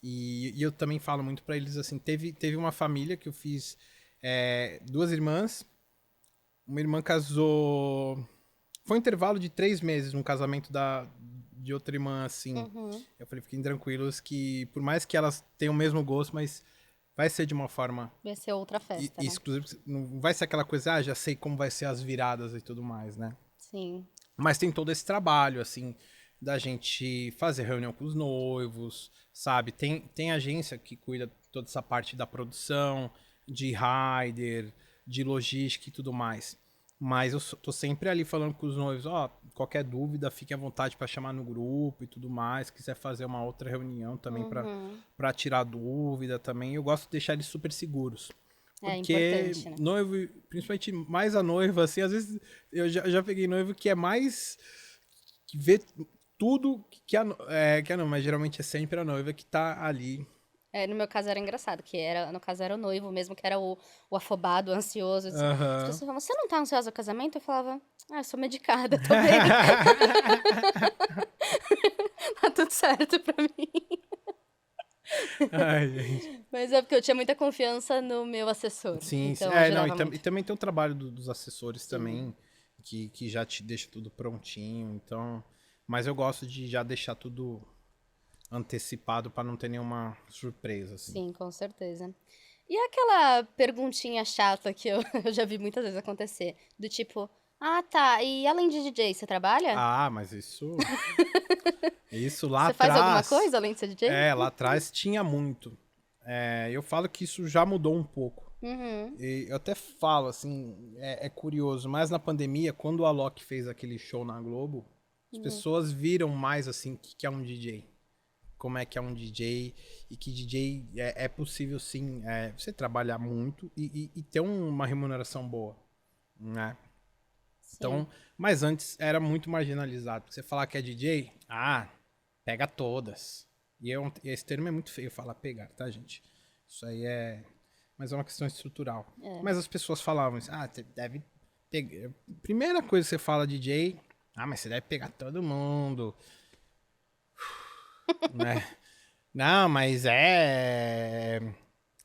E eu também falo muito pra eles, assim, teve uma família que eu fiz 2 irmãs. Uma irmã casou... Foi um intervalo de 3 meses no casamento de outra irmã, assim. Eu falei, fiquem tranquilos que, por mais que elas tenham o mesmo gosto, mas vai ser de uma forma
Vai ser outra festa, né?
exclusiva. Não vai ser aquela coisa, já sei como vai ser as viradas e tudo mais, né?
Sim.
Mas tem todo esse trabalho, assim, da gente fazer reunião com os noivos, sabe? Tem agência que cuida toda essa parte da produção, de rider, de logística e tudo mais. Mas eu tô sempre ali falando com os noivos, qualquer dúvida, fique à vontade para chamar no grupo e tudo mais. Quiser fazer uma outra reunião também para tirar dúvida também. Eu gosto de deixar eles super seguros.
É
Porque
importante, né?
noivo, principalmente mais a noiva, assim, às vezes eu já peguei noivo que é mais. Que vê tudo que não, mas geralmente é sempre a noiva que tá ali.
No meu caso era engraçado, no caso era o noivo mesmo, que era o afobado, o ansioso. Assim. As
Aham.
pessoas falavam, você não tá ansiosa ao casamento? Eu falava, eu sou medicada, tô bem. Tá tudo certo pra mim.
Ai, gente.
Mas é porque eu tinha muita confiança no meu assessor.
Sim, sim.
Então
Não,
ajudava
e
muito.
também tem o trabalho dos assessores também, que já te deixa tudo prontinho, então. Mas eu gosto de já deixar tudo antecipado pra não ter nenhuma surpresa, assim.
Sim, com certeza. E aquela perguntinha chata que eu, eu já vi muitas vezes acontecer, do tipo, tá, e além de DJ, você trabalha?
Ah, mas isso. Isso lá
Você faz alguma
atrás.
coisa além de ser DJ?
É, lá atrás tinha muito. Eu falo que isso já mudou um pouco.
Uhum.
E eu até falo, assim, é curioso, mas na pandemia, quando o Alok fez aquele show na Globo, as pessoas viram mais, assim, o que é um DJ. Como é que é um DJ e que DJ é possível, sim, você trabalhar muito e ter uma remuneração boa, né?
Sim.
Então, mas antes era muito marginalizado. Você falar que é DJ, pega todas. Esse termo é muito feio falar pegar, tá, gente? Isso aí é. Mas é uma questão estrutural. Mas as pessoas falavam isso, você deve pegar. Primeira coisa que você fala DJ, mas você deve pegar todo mundo. Né? Não, mas é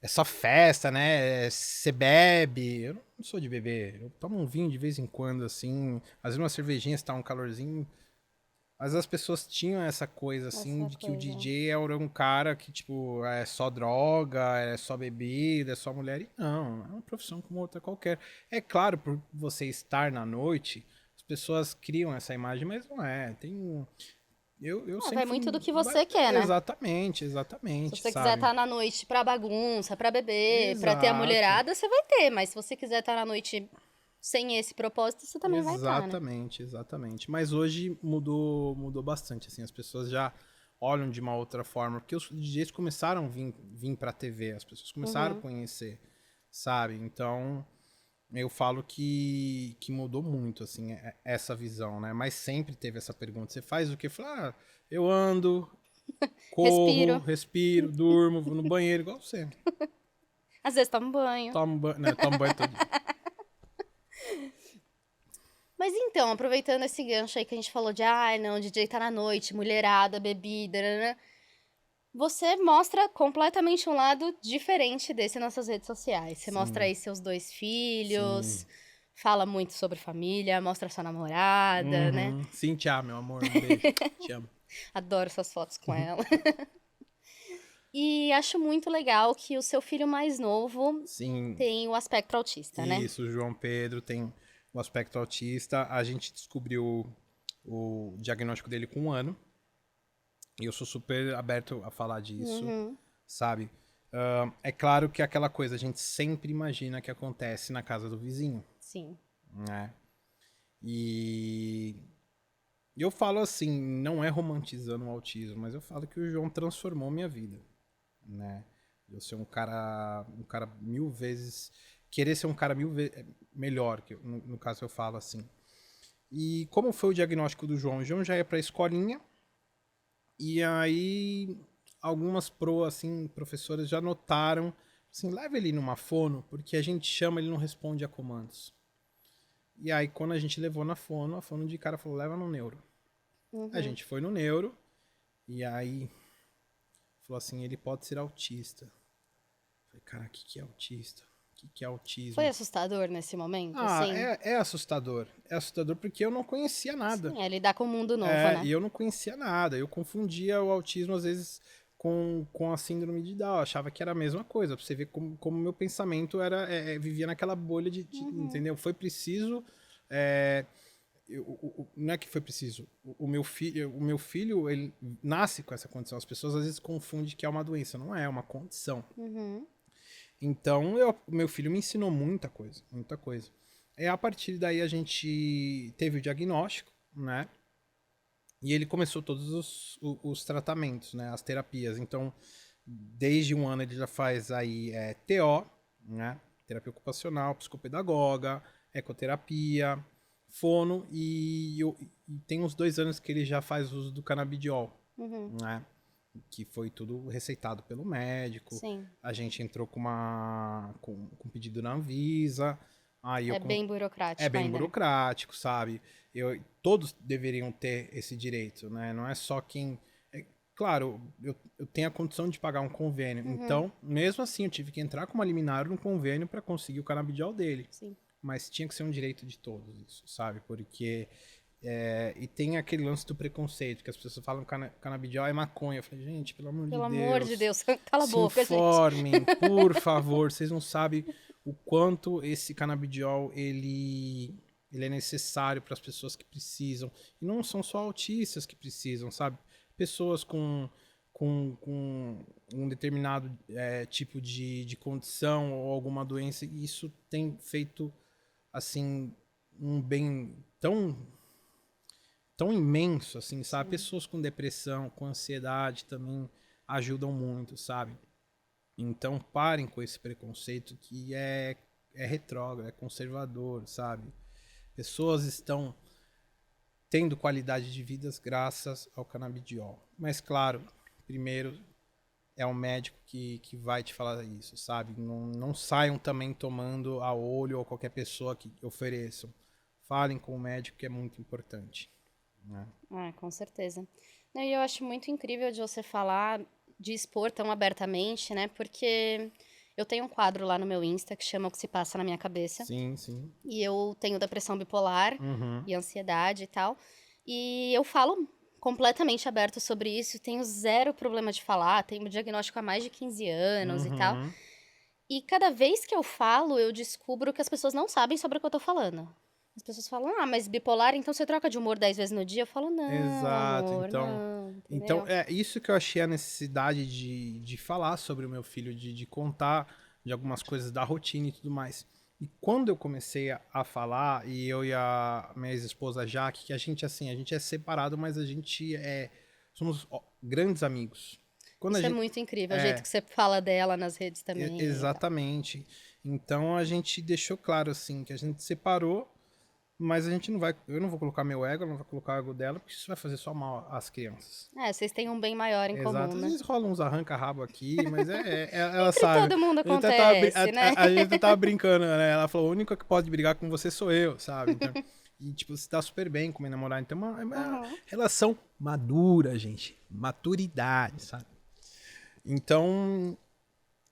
só festa, né? Você bebe. Eu não sou de beber. Eu tomo um vinho de vez em quando, assim. Às vezes uma cervejinha, se tá um calorzinho. Mas as pessoas tinham essa coisa, assim,
Essa
de que o
coisa.
DJ era um cara que, tipo, é só droga, é só bebida, é só mulher. E não, é uma profissão como outra qualquer. É claro, por você estar na noite, as pessoas criam essa imagem, mas não é. Eu sempre
Vai muito do que
vai-
você quer, né?
Exatamente,
Se
exatamente,
você quiser
sabe?
estar na noite pra bagunça, pra beber, pra ter a
Exato.
mulherada, você vai ter. Mas se você quiser estar na noite sem esse propósito, você também vai estar, né?
Exatamente, exatamente. Mas hoje mudou bastante, assim, as pessoas já olham de uma outra forma, porque os DJs começaram a vir pra TV, as pessoas começaram a conhecer, sabe? Então, eu falo que mudou muito, assim, essa visão, né? Mas sempre teve essa pergunta, você faz o quê? Eu falo, eu ando, corro,
Respiro.
respiro, durmo, vou no banheiro, igual você.
Às vezes toma um banho.
Tomo banho todo dia.
Mas então, aproveitando esse gancho aí que a gente falou de, não, o DJ tá na noite, mulherada, bebida, né? Você mostra completamente um lado diferente desse nas suas redes sociais. Você mostra
Sim,
aí seus 2
sim.
filhos, fala muito sobre família, mostra sua namorada, né?
Uhum. Sim, te amo, meu amor, um beijo, te amo.
Adoro suas fotos com ela. E acho muito legal que o seu filho mais novo
Sim,
tem o aspecto autista, né?
isso, o João Pedro tem o aspecto autista. A gente descobriu o diagnóstico dele com 1 ano. E eu sou super aberto a falar disso, sabe? É claro que aquela coisa a gente sempre imagina que acontece na casa do vizinho,
Sim.
né? E eu falo assim, não é romantizando o autismo, mas eu falo que o João transformou minha vida, né? Eu ser um cara 1000 vezes, querer ser um cara 1000 vezes melhor, que no caso eu falo assim. E como foi o diagnóstico do João? O João já ia pra escolinha, e aí algumas professoras já notaram, assim, leva ele numa fono, porque a gente chama, ele não responde a comandos. E aí quando a gente levou na fono, a fono de cara falou, leva no neuro. A gente foi no neuro, e aí falou assim, ele pode ser autista. Eu falei, cara, o que é autista? O que é autismo?
Foi assustador nesse momento, assim?
É assustador. É assustador porque eu não conhecia nada.
Sim, é lidar com um mundo novo, né?
E eu não conhecia nada. Eu confundia o autismo, às vezes, com a síndrome de Down. Eu achava que era a mesma coisa. Pra você ver como meu pensamento vivia naquela bolha entendeu? Foi preciso... não é que foi preciso. O meu filho, ele nasce com essa condição. As pessoas às vezes confundem que é uma doença. Não é uma condição. Então, o meu filho me ensinou muita coisa. Muita coisa. A partir daí a gente teve o diagnóstico, né? E ele começou todos os tratamentos, né? As terapias. Então, desde um ano ele já faz aí TO, né? Terapia ocupacional, psicopedagoga, ecoterapia, fono e tem uns 2 anos que ele já faz uso do canabidiol, né? Que foi tudo receitado pelo médico.
Sim.
A gente entrou com pedido na Anvisa. Aí
bem burocrático
É bem
ainda, né?
burocrático, sabe? Todos deveriam ter esse direito, né? Não é só quem... Claro, eu tenho a condição de pagar um convênio. Então, mesmo assim, eu tive que entrar com uma liminar no convênio para conseguir o canabidiol dele.
Sim.
Mas tinha que ser um direito de todos isso, sabe? Porque... e tem aquele lance do preconceito, que as pessoas falam que canabidiol é maconha. Eu falei, gente, pelo amor de Deus,
cala a boca,
se informem, por favor. Vocês não sabem o quanto esse canabidiol ele é necessário para as pessoas que precisam. E não são só autistas que precisam, sabe? Pessoas com um determinado tipo de condição ou alguma doença. E isso tem feito, assim, um bem tão imenso, assim, sabe? Pessoas com depressão, com ansiedade também ajudam muito, sabe? Então parem com esse preconceito que é retrógrado, é conservador, sabe? Pessoas estão tendo qualidade de vida graças ao canabidiol. Mas claro, primeiro é o médico que vai te falar isso, sabe? Não saiam também tomando a olho ou qualquer pessoa que ofereçam. Falem com o médico, que é muito importante.
Com certeza. E eu acho muito incrível de você falar, de expor tão abertamente, né? Porque eu tenho um quadro lá no meu Insta que chama O que se passa na minha cabeça.
Sim, sim.
E eu tenho depressão bipolar e ansiedade e tal. E eu falo completamente aberto sobre isso, tenho zero problema de falar, tenho diagnóstico há mais de 15 anos e tal. E cada vez que eu falo, eu descubro que as pessoas não sabem sobre o que eu tô falando. As pessoas falam, mas bipolar, então você troca de humor 10 vezes no dia? Eu falo, não,
Exato,
amor,
então,
não,
então
entendeu?
é isso que eu achei a necessidade de falar sobre o meu filho, de contar de algumas coisas da rotina e tudo mais. E quando eu comecei a falar, e eu e a minha ex-esposa Jaque, que a gente é separado, mas a gente somos grandes amigos. Quando
Isso
a
é
gente,
muito incrível, o jeito que você fala dela nas redes também. e tal.
exatamente. Então a gente deixou claro assim que a gente separou, mas a gente não vai. Eu não vou colocar meu ego, ela não vai colocar o ego dela, porque isso vai fazer só mal às crianças.
Vocês têm um bem maior em
Exato.
comum,
Às
né?
vezes rola uns arranca-rabo aqui, mas ela
Entre
sabe.
todo mundo
A gente até
acontece, né?
a gente até tava brincando, né? Ela falou, a única que pode brigar com você sou eu, sabe? Então, e, tipo, você tá super bem com minha namorada. Então, é uma relação madura, gente. Maturidade, sabe? Então,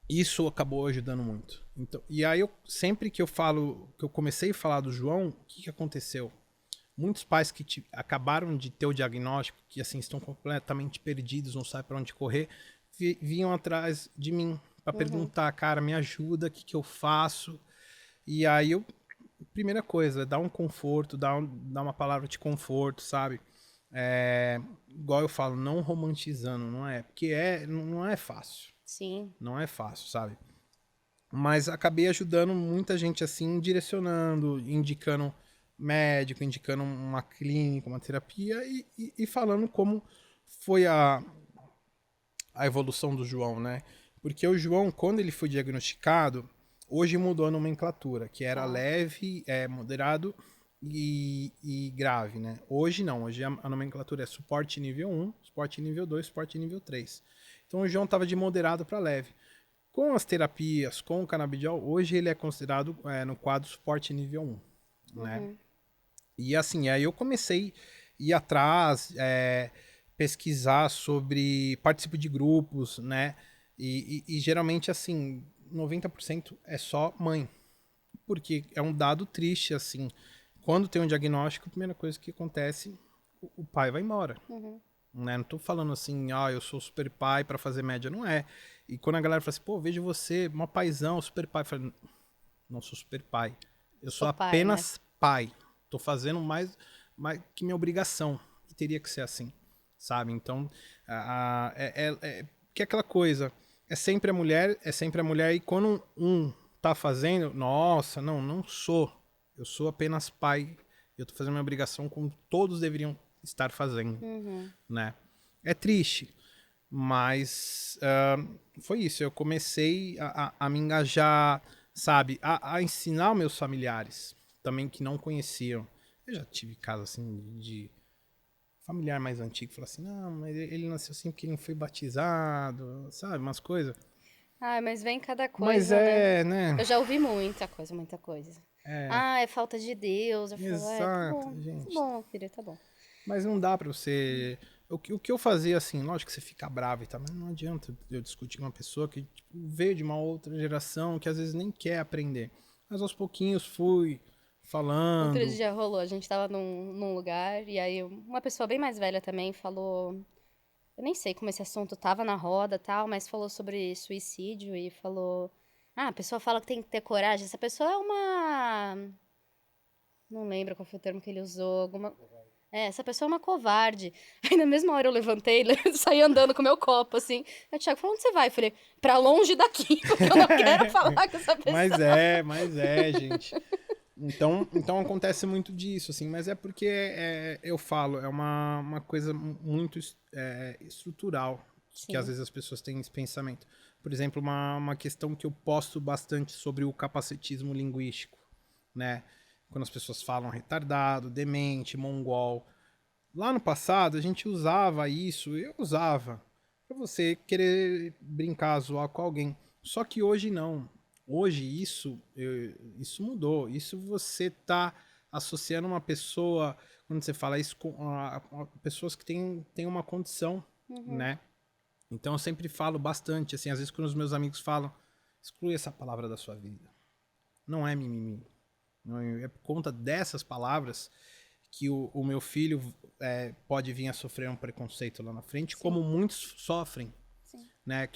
isso acabou ajudando muito. Então, e aí, sempre que eu comecei a falar do João, o que aconteceu? Muitos pais que acabaram de ter o diagnóstico, que assim estão completamente perdidos, não sabem para onde correr, vinham atrás de mim para perguntar, cara, me ajuda, o que eu faço? E aí primeira coisa, dar um conforto, dar uma palavra de conforto, sabe? Igual eu falo, não romantizando, não é? Porque não é fácil.
Sim.
Não é fácil, sabe? Mas acabei ajudando muita gente assim, direcionando, indicando médico, indicando uma clínica, uma terapia e falando como foi a evolução do João, né? Porque o João, quando ele foi diagnosticado, hoje mudou a nomenclatura, que era leve, moderado e grave, né? Hoje não, hoje a nomenclatura é suporte nível 1, suporte nível 2, suporte nível 3. Então o João estava de moderado para leve. Com as terapias, com o canabidiol, hoje ele é considerado no quadro suporte nível 1, né? E assim, aí eu comecei a ir atrás, pesquisar sobre, participo de grupos, né? E geralmente, assim, 90% é só mãe. Porque é um dado triste, assim. Quando tem um diagnóstico, a primeira coisa que acontece, o pai vai embora. né? Não tô falando assim, eu sou super pai pra fazer média, não é. E quando a galera fala assim, pô, vejo você, mó paizão, super pai, eu falo, não sou super pai. Eu sou
Sou pai, né?
apenas pai. Tô fazendo mais que minha obrigação. E teria que ser assim, sabe? Então, que é aquela coisa, é sempre a mulher, e quando um tá fazendo, nossa, não sou. Eu sou apenas pai. Eu tô fazendo minha obrigação como todos deveriam estar fazendo, né? É triste, mas foi isso. Eu comecei a me engajar, sabe? A ensinar os meus familiares também que não conheciam. Eu já tive casos assim de familiar mais antigo falar assim, não, mas ele nasceu assim porque ele não foi batizado, sabe? Umas coisas.
Ai, mas vem cada
Mas
coisa, né?
né?
Eu já ouvi muita coisa, muita coisa. Ah, é falta de Deus. Eu falo,
Exato,
tá
gente.
bom, filho, tá bom.
Mas não dá pra você. O que eu fazia, assim, lógico que você fica bravo e tal, mas não adianta eu discutir com uma pessoa que tipo, veio de uma outra geração que às vezes nem quer aprender. Mas aos pouquinhos fui
Outro
falando.
dia rolou, a gente tava num lugar e aí uma pessoa bem mais velha também falou. Eu nem sei como esse assunto tava na roda e tal, mas falou sobre suicídio e falou. Ah, a pessoa fala que tem que ter coragem. Essa pessoa é uma. Não lembro qual foi o termo que ele usou. Essa pessoa é uma covarde. Aí na mesma hora eu levantei, saí andando com o meu copo, assim. Aí o Thiago falou, onde você vai? Eu falei, pra longe daqui, porque eu não quero falar com essa pessoa.
Mas é, gente. Então acontece muito disso, assim, mas é porque eu falo, é uma coisa muito estrutural, que às
Sim.
vezes as pessoas têm esse pensamento. Por exemplo, uma questão que eu posto bastante sobre o capacitismo linguístico, né? Quando as pessoas falam retardado, demente, mongol. Lá no passado, a gente usava isso, eu usava, pra você querer brincar, zoar com alguém. Só que hoje não. Hoje isso mudou. Isso você tá associando uma pessoa, quando você fala isso, com pessoas que têm uma condição, né? Então eu sempre falo bastante, assim, às vezes quando os meus amigos falam, exclui essa palavra da sua vida. Não é mimimi. Não é por conta dessas palavras que o meu filho pode vir a sofrer um preconceito lá na frente, como muitos sofrem,
Sim.
né?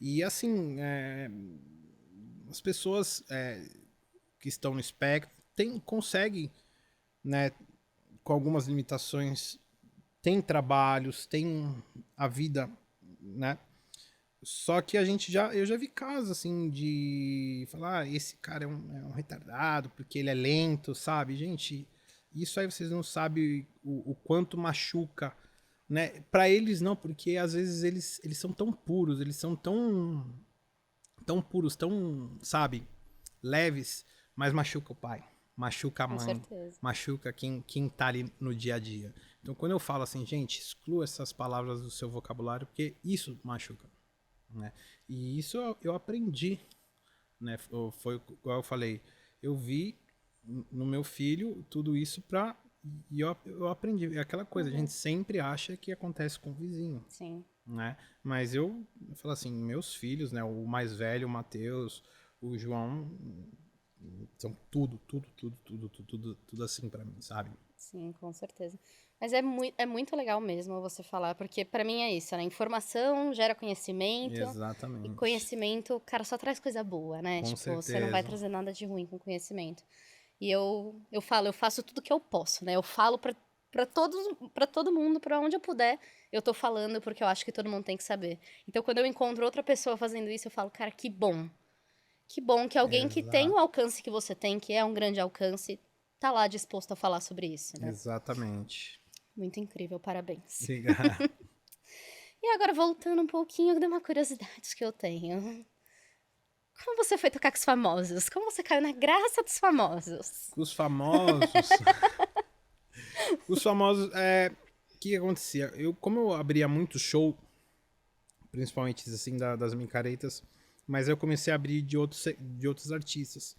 E assim, as pessoas que estão no espectro conseguem, né, com algumas limitações, tem trabalhos, tem a vida, né? Só que eu já vi casos assim de falar, esse cara é um retardado porque ele é lento, sabe? Gente, isso aí vocês não sabem o quanto machuca, né? Pra eles não, porque às vezes eles são tão puros, eles são tão puros, tão, sabe, leves, mas machuca o pai, machuca a
Com
mãe,
certeza.
machuca quem tá ali no dia a dia. Então quando eu falo assim, gente, exclua essas palavras do seu vocabulário, porque isso machuca, né? E isso eu aprendi, né? Foi igual eu falei, eu vi no meu filho tudo isso e eu aprendi. É aquela coisa, a gente sempre acha que acontece com o vizinho,
Sim.
né? Mas eu falo assim, meus filhos, né? O mais velho, o Matheus, o João, são tudo assim pra mim, sabe?
Sim, com certeza. Mas é muito legal mesmo você falar, porque pra mim é isso, né? Informação gera conhecimento, e
Exatamente.
conhecimento, cara, só traz coisa boa, né?
Com
Tipo, você não vai
certeza.
trazer nada de ruim com conhecimento. E eu falo, eu faço tudo que eu posso, né? Eu falo pra todo mundo, pra onde eu puder, eu tô falando porque eu acho que todo mundo tem que saber. Então, quando eu encontro outra pessoa fazendo isso, eu falo, cara, que bom. Que bom que alguém que tem o
Exato.
alcance que você tem, que é um grande alcance, tá lá disposto a falar sobre isso, né?
Exatamente.
Muito incrível, parabéns.
Obrigado.
E agora, voltando um pouquinho de uma curiosidade que eu tenho. Como você foi tocar com os famosos? Como você caiu na graça dos famosos?
Os famosos. Os famosos. O que acontecia? Como eu abria muito show, principalmente assim das micaretas, mas eu comecei a abrir de outros artistas.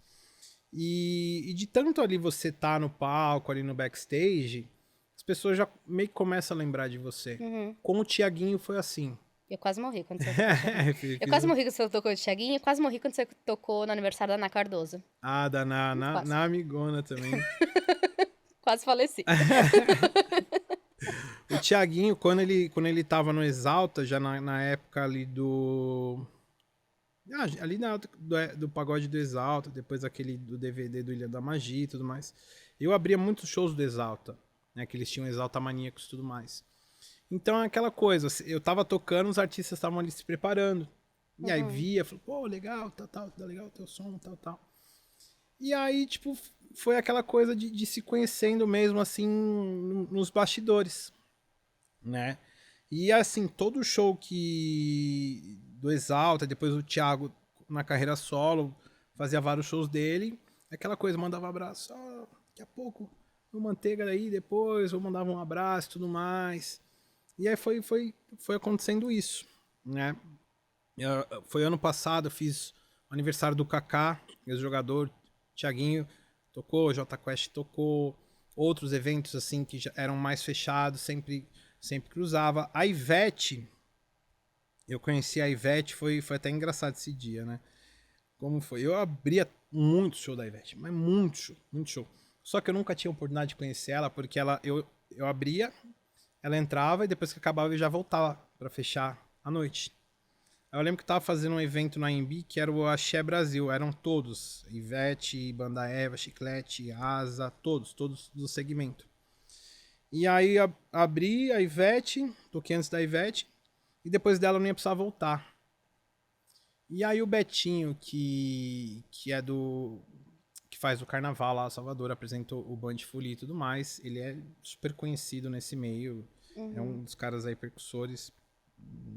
E de tanto ali você tá no palco, ali no backstage, as pessoas já meio que começam a lembrar de você. Com o Tiaguinho foi assim.
Eu quase morri quando você tocou o Thiaguinho. Eu quase morri quando você tocou o Thiaguinho e quase morri quando você tocou no aniversário da Ana Cardoso. Quase.
Na Amigona também.
Quase faleci.
O Thiaguinho, quando ele tava no Exalta, já na época ali do... ali do pagode do Exalta, depois aquele do DVD do Ilha da Magia e tudo mais. Eu abria muitos shows do Exalta, né? Que eles tinham Exalta Maníacos e tudo mais. Então é aquela coisa, eu tava tocando, os artistas estavam ali se preparando. E aí via, falou, pô, legal, tal, tá legal o teu som, tal. E aí, tipo, foi aquela coisa de se conhecendo mesmo, assim, nos bastidores, né? E assim, todo show do Exalta, depois o Thiago na carreira solo, fazia vários shows dele, aquela coisa, mandava abraço, daqui a pouco o Manteiga aí, depois eu mandava um abraço e tudo mais. E aí foi acontecendo isso, né? Foi ano passado, eu fiz o aniversário do Kaká, ex-jogador, Thiaguinho tocou, Jota Quest tocou, outros eventos assim que já eram mais fechados, sempre cruzava. A Ivete, eu conheci a Ivete, foi até engraçado esse dia, né? Como foi? Eu abria muito show da Ivete, mas muito show. Só que eu nunca tinha oportunidade de conhecer ela, porque eu abria, ela entrava e depois que acabava eu já voltava pra fechar a noite. Eu lembro que eu tava fazendo um evento na AMB que era o Axé Brasil, eram todos, Ivete, Banda Eva, Chiclete, Asa, todos do segmento. E aí abri a Ivete, toquei antes da Ivete, e depois dela eu não ia precisar voltar. E aí o Betinho, que faz o carnaval lá, Salvador, apresentou o Band Folia e tudo mais, ele é super conhecido nesse meio, é um dos caras aí percussores.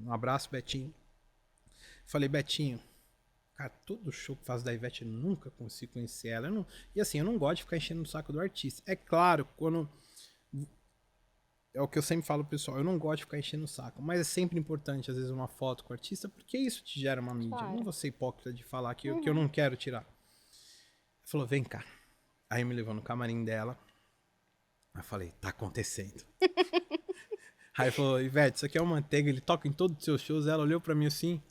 Um abraço, Betinho. Falei, Betinho, cara, todo show que faz da Ivete eu nunca consigo conhecer ela. E assim, eu não gosto de ficar enchendo o saco do artista. É claro, quando... É o que eu sempre falo, pessoal, eu não gosto de ficar enchendo o saco, mas é sempre importante, às vezes, uma foto com o artista, porque isso te gera uma mídia.
Claro.
Eu não vou ser hipócrita de falar que eu não quero tirar. Ele falou, vem cá. Aí me levou no camarim dela. Aí eu falei, tá acontecendo. Aí falou, Ivete, isso aqui é o Manteiga, ele toca em todos os seus shows. Ela olhou pra mim assim,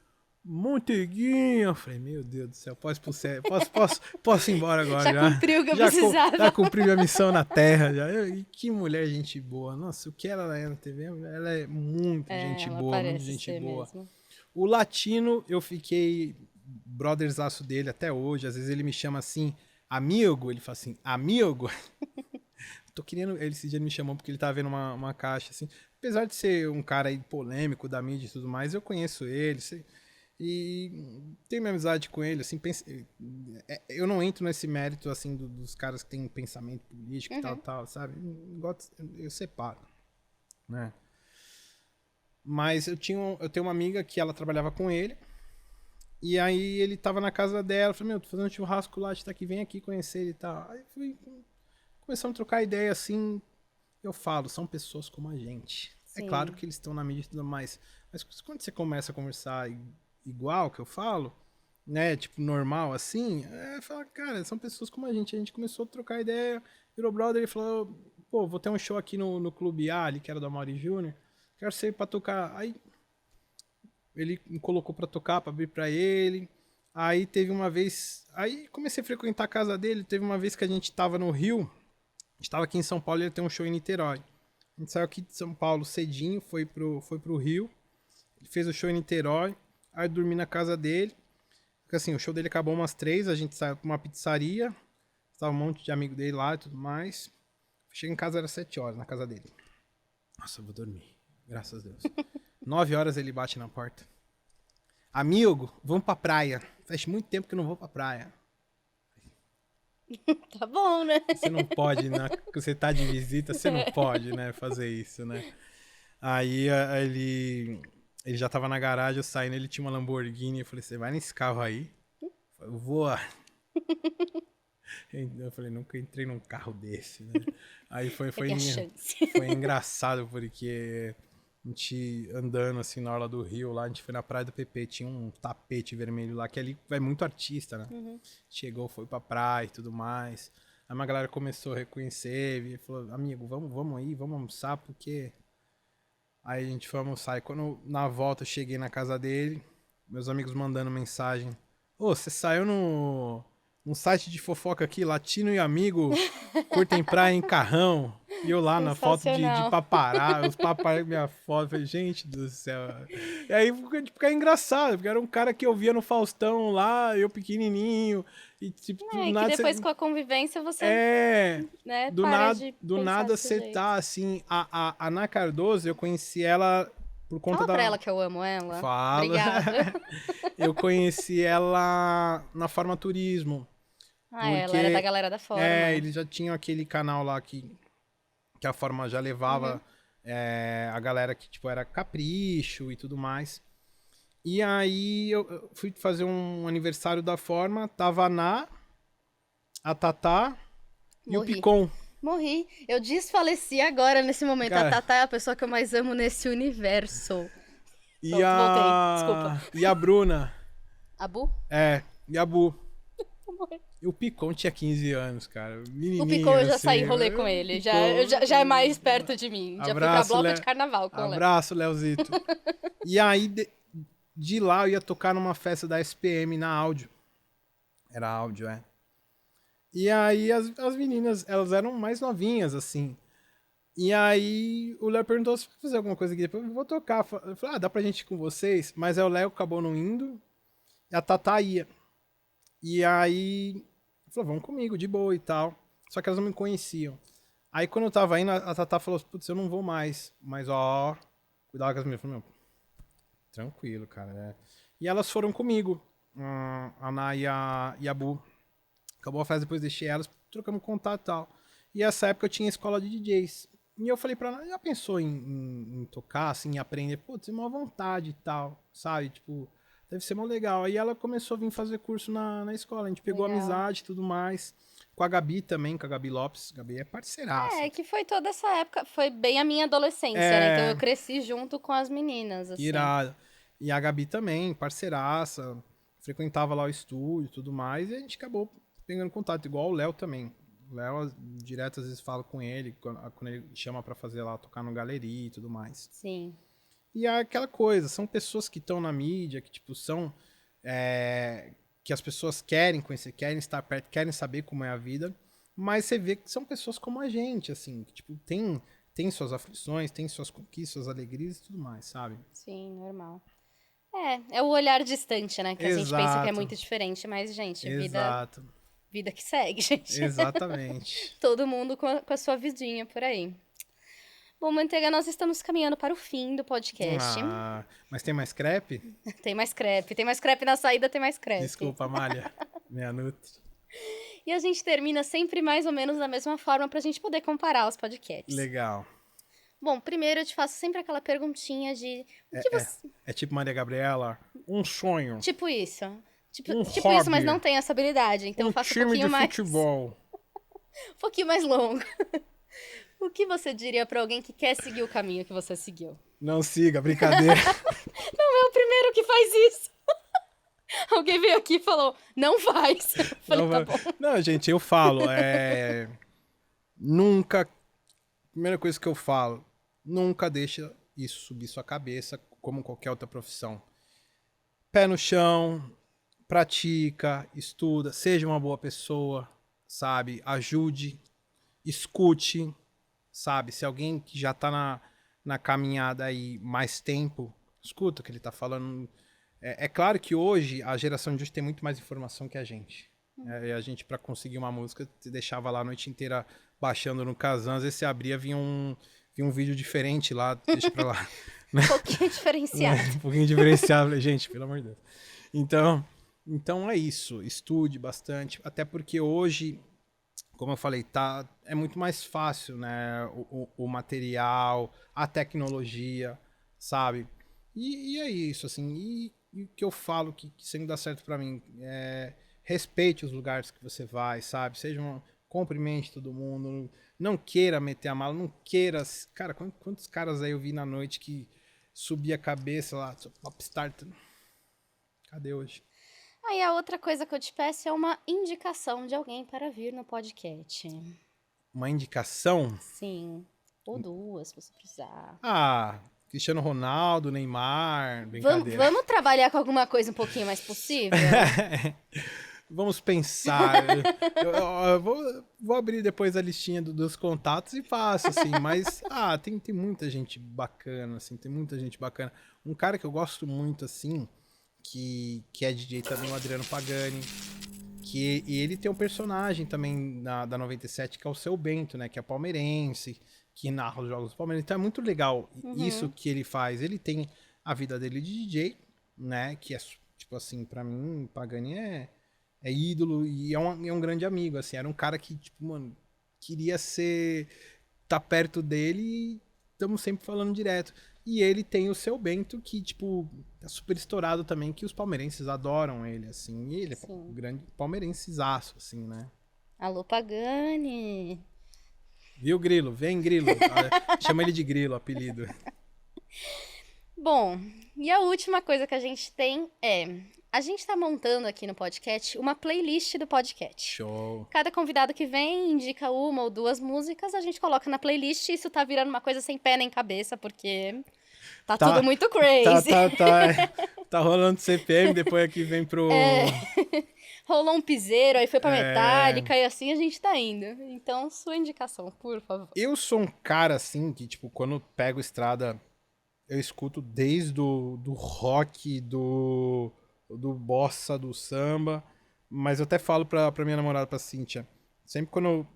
Manteiguinha. Eu falei, meu Deus do céu, posso ir embora agora.
Já cumpriu o que eu precisava.
Já cumpri minha missão na Terra. E que mulher gente boa. Nossa, o que ela é na TV, ela é muito gente boa, muito gente boa. Mesmo. O Latino, eu fiquei brotherzaço dele até hoje. Às vezes ele me chama assim, amigo. Ele fala assim, amigo. Tô querendo... Esse dia ele me chamou porque ele tava vendo uma caixa assim. Apesar de ser um cara aí polêmico da mídia e tudo mais, eu conheço ele, e tenho minha amizade com ele, assim, eu não entro nesse mérito, assim, dos caras que têm pensamento político e tal, sabe? Eu separo, né? Mas eu tenho uma amiga que ela trabalhava com ele, e aí ele tava na casa dela, eu falei, tô fazendo um churrasco lá, tá aqui, vem aqui conhecer ele e tal. Aí começamos a trocar ideia, assim, eu falo, são pessoas como a gente. Sim. É claro que eles estão na mídia e tudo mais, mas quando você começa a conversar igual que eu falo, né, tipo, normal assim, fala, cara, são pessoas como a gente começou a trocar ideia, virou brother e falou, pô, vou ter um show aqui no Clube A, ali, que era do Amaury Júnior, quero ser pra tocar. Aí ele me colocou pra tocar, pra abrir pra ele. Aí teve uma vez, aí comecei a frequentar a casa dele, teve uma vez que a gente tava no Rio, a gente tava aqui em São Paulo e ele tem um show em Niterói. A gente saiu aqui de São Paulo cedinho, foi pro Rio, ele fez o show em Niterói. Aí eu dormi na casa dele. Porque assim, o show dele acabou umas 3, a gente saiu pra uma pizzaria. Tava um monte de amigo dele lá e tudo mais. Cheguei em casa, era 7 horas na casa dele. Nossa, eu vou dormir. Graças a Deus. 9 horas ele bate na porta. Amigo, vamos pra praia. Faz muito tempo que eu não vou pra praia.
Tá bom, né?
Você não pode, né? Você tá de visita, você não pode, né? Fazer isso, né? Aí ele já tava na garagem, eu saí nele, tinha uma Lamborghini. Eu falei, você vai nesse carro aí? Eu vou. Eu falei, nunca entrei num carro desse, né? Aí foi engraçado, porque a gente andando assim na orla do Rio, lá a gente foi na Praia do PP, tinha um tapete vermelho lá, que ali vai muito artista, né? Chegou, foi pra praia e tudo mais. Aí uma galera começou a reconhecer e falou, amigo, vamos aí, vamos almoçar, porque... Aí a gente foi almoçar e quando na volta eu cheguei na casa dele, meus amigos mandando mensagem, você saiu num site de fofoca aqui, Latino e Amigo curtem praia em carrão. E eu lá na foto de
Sensacional.
paparazzi, os paparazzi minha foto, falei, gente do céu. E aí fica engraçado, porque era um cara que eu via no Faustão lá, eu pequenininho, e tipo, do
É, e que
nada
depois
você...
com a convivência você,
É,
né, para de
do
pensar
nada
desse
você
jeito.
tá assim, a Ana Cardoso, eu conheci ela por conta
Fala pra
da...
ela que eu amo ela.
Fala.
Obrigada.
Eu conheci ela na Forma Turismo,
Ah, ela era da
porque
galera da forma.
eles já tinham aquele canal lá que a Forma já levava a galera que tipo era Capricho e tudo mais. E aí eu fui fazer um aniversário da Forma, tava a Tatá e o
Morri.
Picon.
Morri. Eu desfaleci agora, nesse momento. A
Cara,
Tatá é a pessoa que eu mais amo nesse universo.
e
Pronto, voltei. Desculpa.
a Bruna,
Abu?
e a Bu.
Vou morrer.
E o Picon tinha 15 anos, cara.
O
Menininho,
Picô eu já
assim.
saí rolê com ele.
Picon.
Já é mais perto de mim. Já fui pra
Abraço,
bloco de carnaval com o Léo.
Abraço, Leozito. E aí, de lá, eu ia tocar numa festa da SPM na áudio. Era áudio, é. E aí, as meninas, elas eram mais novinhas, assim. E aí, o Léo perguntou se vai fazer alguma coisa aqui. Depois eu vou tocar. Eu falei, dá pra gente ir com vocês? Mas aí o Léo acabou não indo. E a Tatá ia. E aí, falou, vamos comigo, de boa e tal. Só que elas não me conheciam. Aí quando eu tava indo, a Tatá falou, putz, eu não vou mais. Mas ó, cuidado com as meninas. Eu falei, meu, tranquilo, cara. Né? E elas foram comigo. A Ana e a Bu. Acabou a festa, depois deixei elas, trocamos contato e tal. E essa época eu tinha escola de DJs. E eu falei pra ela, já pensou em tocar, assim, em aprender? Putz, é uma vontade e tal, sabe? Tipo, deve ser mó legal. Aí ela começou a vir fazer curso na escola. A gente pegou
Legal.
amizade e tudo mais. Com a Gabi também, com a Gabi Lopes. A Gabi é parceiraça.
É, que foi toda essa época. Foi bem a minha adolescência, né? Então eu cresci junto com as meninas, assim.
Irado. E a Gabi também, parceiraça. Frequentava lá o estúdio e tudo mais. E a gente acabou pegando contato, igual o Léo também. O Léo, direto, às vezes falo com ele, quando ele chama pra fazer lá, tocar no galeria e tudo mais.
Sim.
E é aquela coisa, são pessoas que estão na mídia, que tipo, são... que as pessoas querem conhecer, querem estar perto, querem saber como é a vida, mas você vê que são pessoas como a gente, assim, que tipo, tem suas aflições, tem suas conquistas, suas alegrias e tudo mais, sabe?
Sim, normal. É o olhar distante, né? Que a gente pensa que é
Exato.
muito diferente, mas, gente,
Exato.
vida que segue, gente.
Exatamente.
Todo mundo com a sua vidinha por aí. Bom, Manteiga, nós estamos caminhando para o fim do podcast.
Mas tem mais crepe?
Tem mais crepe na saída, tem mais crepe.
Desculpa, Amália. Meia Nutri.
E a gente termina sempre mais ou menos da mesma forma pra gente poder comparar os podcasts.
Legal.
Bom, primeiro eu te faço sempre aquela perguntinha de o que você...
É tipo Maria Gabriela, um sonho.
Tipo isso. Tipo isso,
hobby.
mas não tem essa habilidade. Então eu faço um
time
pouquinho
de
mais...
futebol.
Um pouquinho mais longo. O que você diria pra alguém que quer seguir o caminho que você seguiu?
Não siga, brincadeira.
Não é o primeiro que faz isso. Alguém veio aqui e falou, não faz. Eu falei, tá bom.
Não, gente, eu falo, nunca... Primeira coisa que eu falo, nunca deixa isso subir sua cabeça, como qualquer outra profissão. Pé no chão, pratica, estuda, seja uma boa pessoa, sabe? Ajude, escute, sabe? Se alguém que já tá na caminhada aí mais tempo, escuta o que ele tá falando. É claro que hoje, a geração de hoje tem muito mais informação que a gente. E a gente, pra conseguir uma música, deixava lá a noite inteira baixando no Kazan. Às vezes você abria, vinha um vídeo diferente lá, deixa pra lá.
Um pouquinho diferenciado.
Um pouquinho diferenciado. Gente, pelo amor de Deus. Então é isso. Estude bastante. Até porque hoje, como eu falei, é muito mais fácil, né? O material, a tecnologia, sabe? E é isso, assim. E o que eu falo que sempre dá certo pra mim respeite os lugares que você vai, sabe? Cumprimente todo mundo. Não queira meter a mala, não queira... Cara, quantos caras aí eu vi na noite que subia a cabeça lá, popstar... Cadê hoje?
Aí a outra coisa que eu te peço é uma indicação de alguém para vir no podcast.
Uma indicação?
Sim. Ou duas, se você precisar.
Cristiano Ronaldo, Neymar, brincadeira.
Vamos trabalhar com alguma coisa um pouquinho mais possível?
Vamos pensar. Eu vou abrir depois a listinha dos contatos e faço, assim. Mas, tem muita gente bacana, assim. Tem muita gente bacana. Um cara que eu gosto muito, assim, que é DJ também, o Adriano Pagani. E ele tem um personagem também da 97, que é o Seu Bento, né? Que é palmeirense, que narra os jogos do Palmeiras. Então é muito legal isso que ele faz. Ele tem a vida dele de DJ, né? Que é, tipo assim, pra mim, Pagani é ídolo e é um grande amigo, assim. Era um cara que, tipo, mano, queria tá perto dele e estamos sempre falando direto. E ele tem o Seu Bento, que, tipo, é super estourado também, que os palmeirenses adoram ele, assim. E ele é um grande palmeirensezaço, assim, né?
Alô, Pagani!
Viu, Grilo? Vem, Grilo. Chama ele de Grilo, apelido.
Bom, e a última coisa que a gente tem é... A gente tá montando aqui no podcast uma playlist do podcast.
Show.
Cada convidado que vem indica uma ou duas músicas, a gente coloca na playlist e isso tá virando uma coisa sem pé nem cabeça, porque tá tudo muito crazy.
Tá rolando CPM, depois aqui vem pro...
Rolou um piseiro, aí foi pra Metallica e assim a gente tá indo. Então, sua indicação, por favor.
Eu sou um cara, assim, que, tipo, quando eu pego estrada, eu escuto desde do rock, do bossa, do samba, mas eu até falo pra minha namorada, pra Cíntia, sempre quando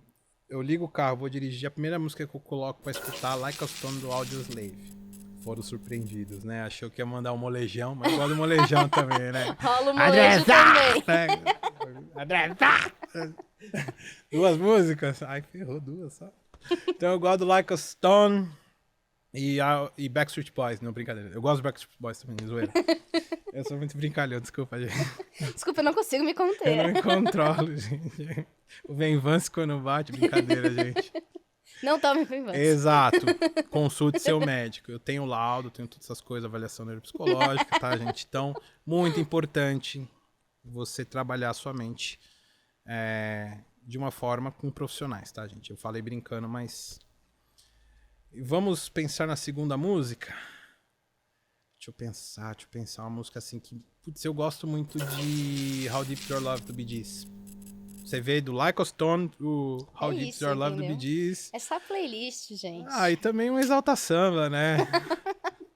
eu ligo o carro, vou dirigir, a primeira música que eu coloco pra escutar, Like a Stone, do Audioslave. Foram surpreendidos, né? Achou que ia mandar um molejão, mas gosta do molejão também, né?
Rola o molejo também.
Duas músicas? Ai, ferrou, duas só. Então eu gosto do Like a Stone e Backstreet Boys. Não, brincadeira. Eu gosto do Backstreet Boys também, zoeira. Eu sou muito brincalhão, desculpa, gente.
Desculpa, eu não consigo me
Eu
conter.
não me controlo, gente. O Venvance quando bate, brincadeira, gente.
Não tome Venvance.
Exato. Consulte seu médico. Eu tenho laudo, tenho todas essas coisas, avaliação neuropsicológica, tá, gente? Então, muito importante você trabalhar a sua mente de uma forma com profissionais, tá, gente? Eu falei brincando, mas... Vamos pensar na segunda música? Deixa eu pensar uma música assim que... Putz, eu gosto muito de How Deep Your Love do Bee Gees. Você vê do Like a Stone, do How Deep Your Love do Bee Gees.
Essa playlist, gente.
E também uma Exalta Samba, né?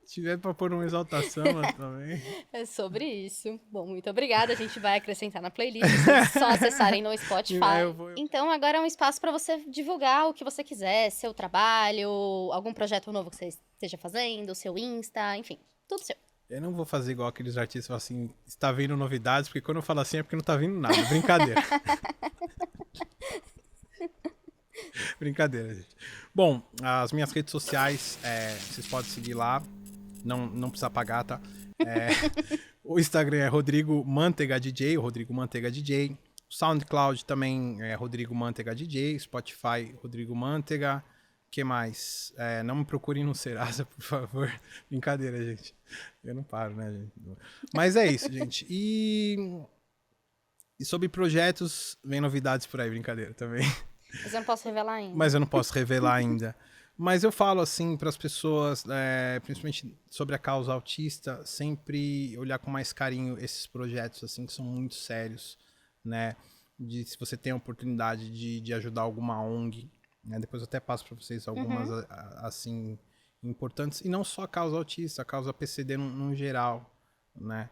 Se tiver pra pôr uma Exalta Samba também.
É sobre isso. Bom, muito obrigada. A gente vai acrescentar na playlist. Só acessarem no Spotify. Então, agora é um espaço para você divulgar o que você quiser. Seu trabalho, algum projeto novo que você esteja fazendo, seu Insta, enfim. Tudo seu.
Eu não vou fazer igual aqueles artistas que falam assim, está vindo novidades, porque quando eu falo assim é porque não tá vindo nada. Brincadeira. Brincadeira, gente. Bom, as minhas redes sociais, vocês podem seguir lá. Não precisa pagar, tá? O Instagram é Rodrigo Mantega DJ, o Rodrigo Mantega DJ. O SoundCloud também é Rodrigo Mantega DJ. Spotify, Rodrigo Mantega. O que mais? Não me procurem no Serasa, por favor. Brincadeira, gente. Eu não paro, né, gente? Mas é isso, gente. E sobre projetos, vem novidades por aí, brincadeira também.
Mas eu não posso revelar ainda.
Mas eu não posso revelar ainda. Mas eu falo assim para as pessoas, principalmente sobre a causa autista, sempre olhar com mais carinho esses projetos assim que são muito sérios, né? Se você tem a oportunidade de ajudar alguma ONG, né? Depois eu até passo para vocês algumas assim importantes, e não só a causa autista, a causa PCD no geral, né?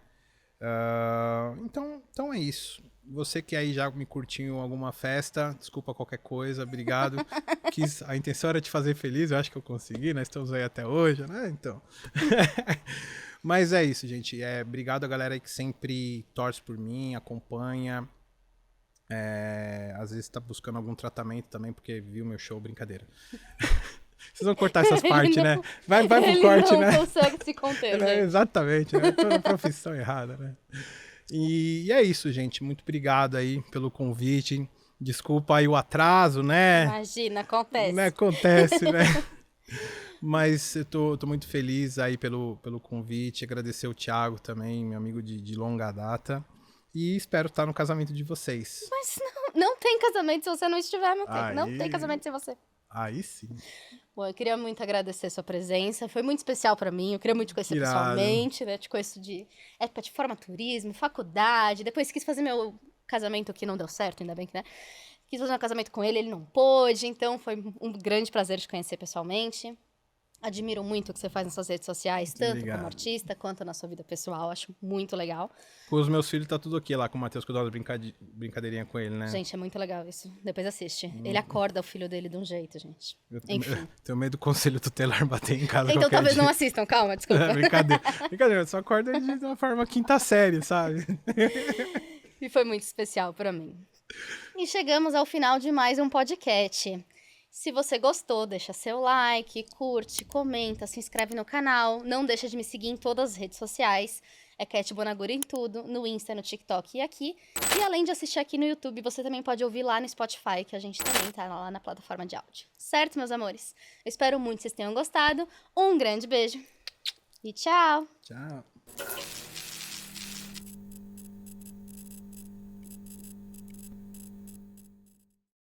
Então é isso. Você que aí já me curtiu em alguma festa, desculpa qualquer coisa, obrigado. A intenção era te fazer feliz, eu acho que eu consegui, nós estamos aí até hoje, né? Então. Mas é isso, gente. Obrigado a galera aí que sempre torce por mim, acompanha. Às vezes tá buscando algum tratamento também, porque viu meu show, brincadeira. Vocês vão cortar essas partes, né? Vai pro corte, né?
Ele não consegue se conter, gente.
Exatamente, né? Tô na profissão errada, né? E é isso, gente. Muito obrigado aí pelo convite. Desculpa aí o atraso, né?
Imagina, acontece.
Né? Acontece, né? Mas eu tô muito feliz aí pelo convite. Agradecer o Thiago também, meu amigo de longa data. E espero estar no casamento de vocês.
Mas não tem casamento se você não estiver, meu querido. Não tem casamento sem você.
Aí sim.
Bom, eu queria muito agradecer a sua presença. Foi muito especial pra mim. Eu queria muito te conhecer pessoalmente, né? Te conheço de época de formaturismo, faculdade. Depois quis fazer meu casamento que não deu certo, ainda bem que, né? Quis fazer um casamento com ele, ele não pôde, então foi um grande prazer te conhecer pessoalmente. Admiro muito o que você faz nas suas redes sociais, tanto
Obrigado.
como artista quanto na sua vida pessoal. Acho muito legal.
Com os meus filhos tá tudo aqui lá com o Matheus, que eu dou umas brincadeirinha com ele, né?
Gente, é muito legal isso. Depois assiste. Ele acorda o filho dele de um jeito, gente. Enfim.
Tenho medo do conselho tutelar bater em casa
Então
qualquer
talvez
dia.
não assistam, calma, desculpa.
Brincadeira. Brincadeira, eu só acordo de uma forma quinta série, sabe?
E foi muito especial pra mim. E chegamos ao final de mais um podcast. Se você gostou, deixa seu like, curte, comenta, se inscreve no canal. Não deixa de me seguir em todas as redes sociais. É Cat Bonagura em tudo, no Insta, no TikTok e aqui. E além de assistir aqui no YouTube, você também pode ouvir lá no Spotify, que a gente também tá lá na plataforma de áudio. Certo, meus amores? Eu espero muito que vocês tenham gostado. Um grande beijo e tchau!
Tchau.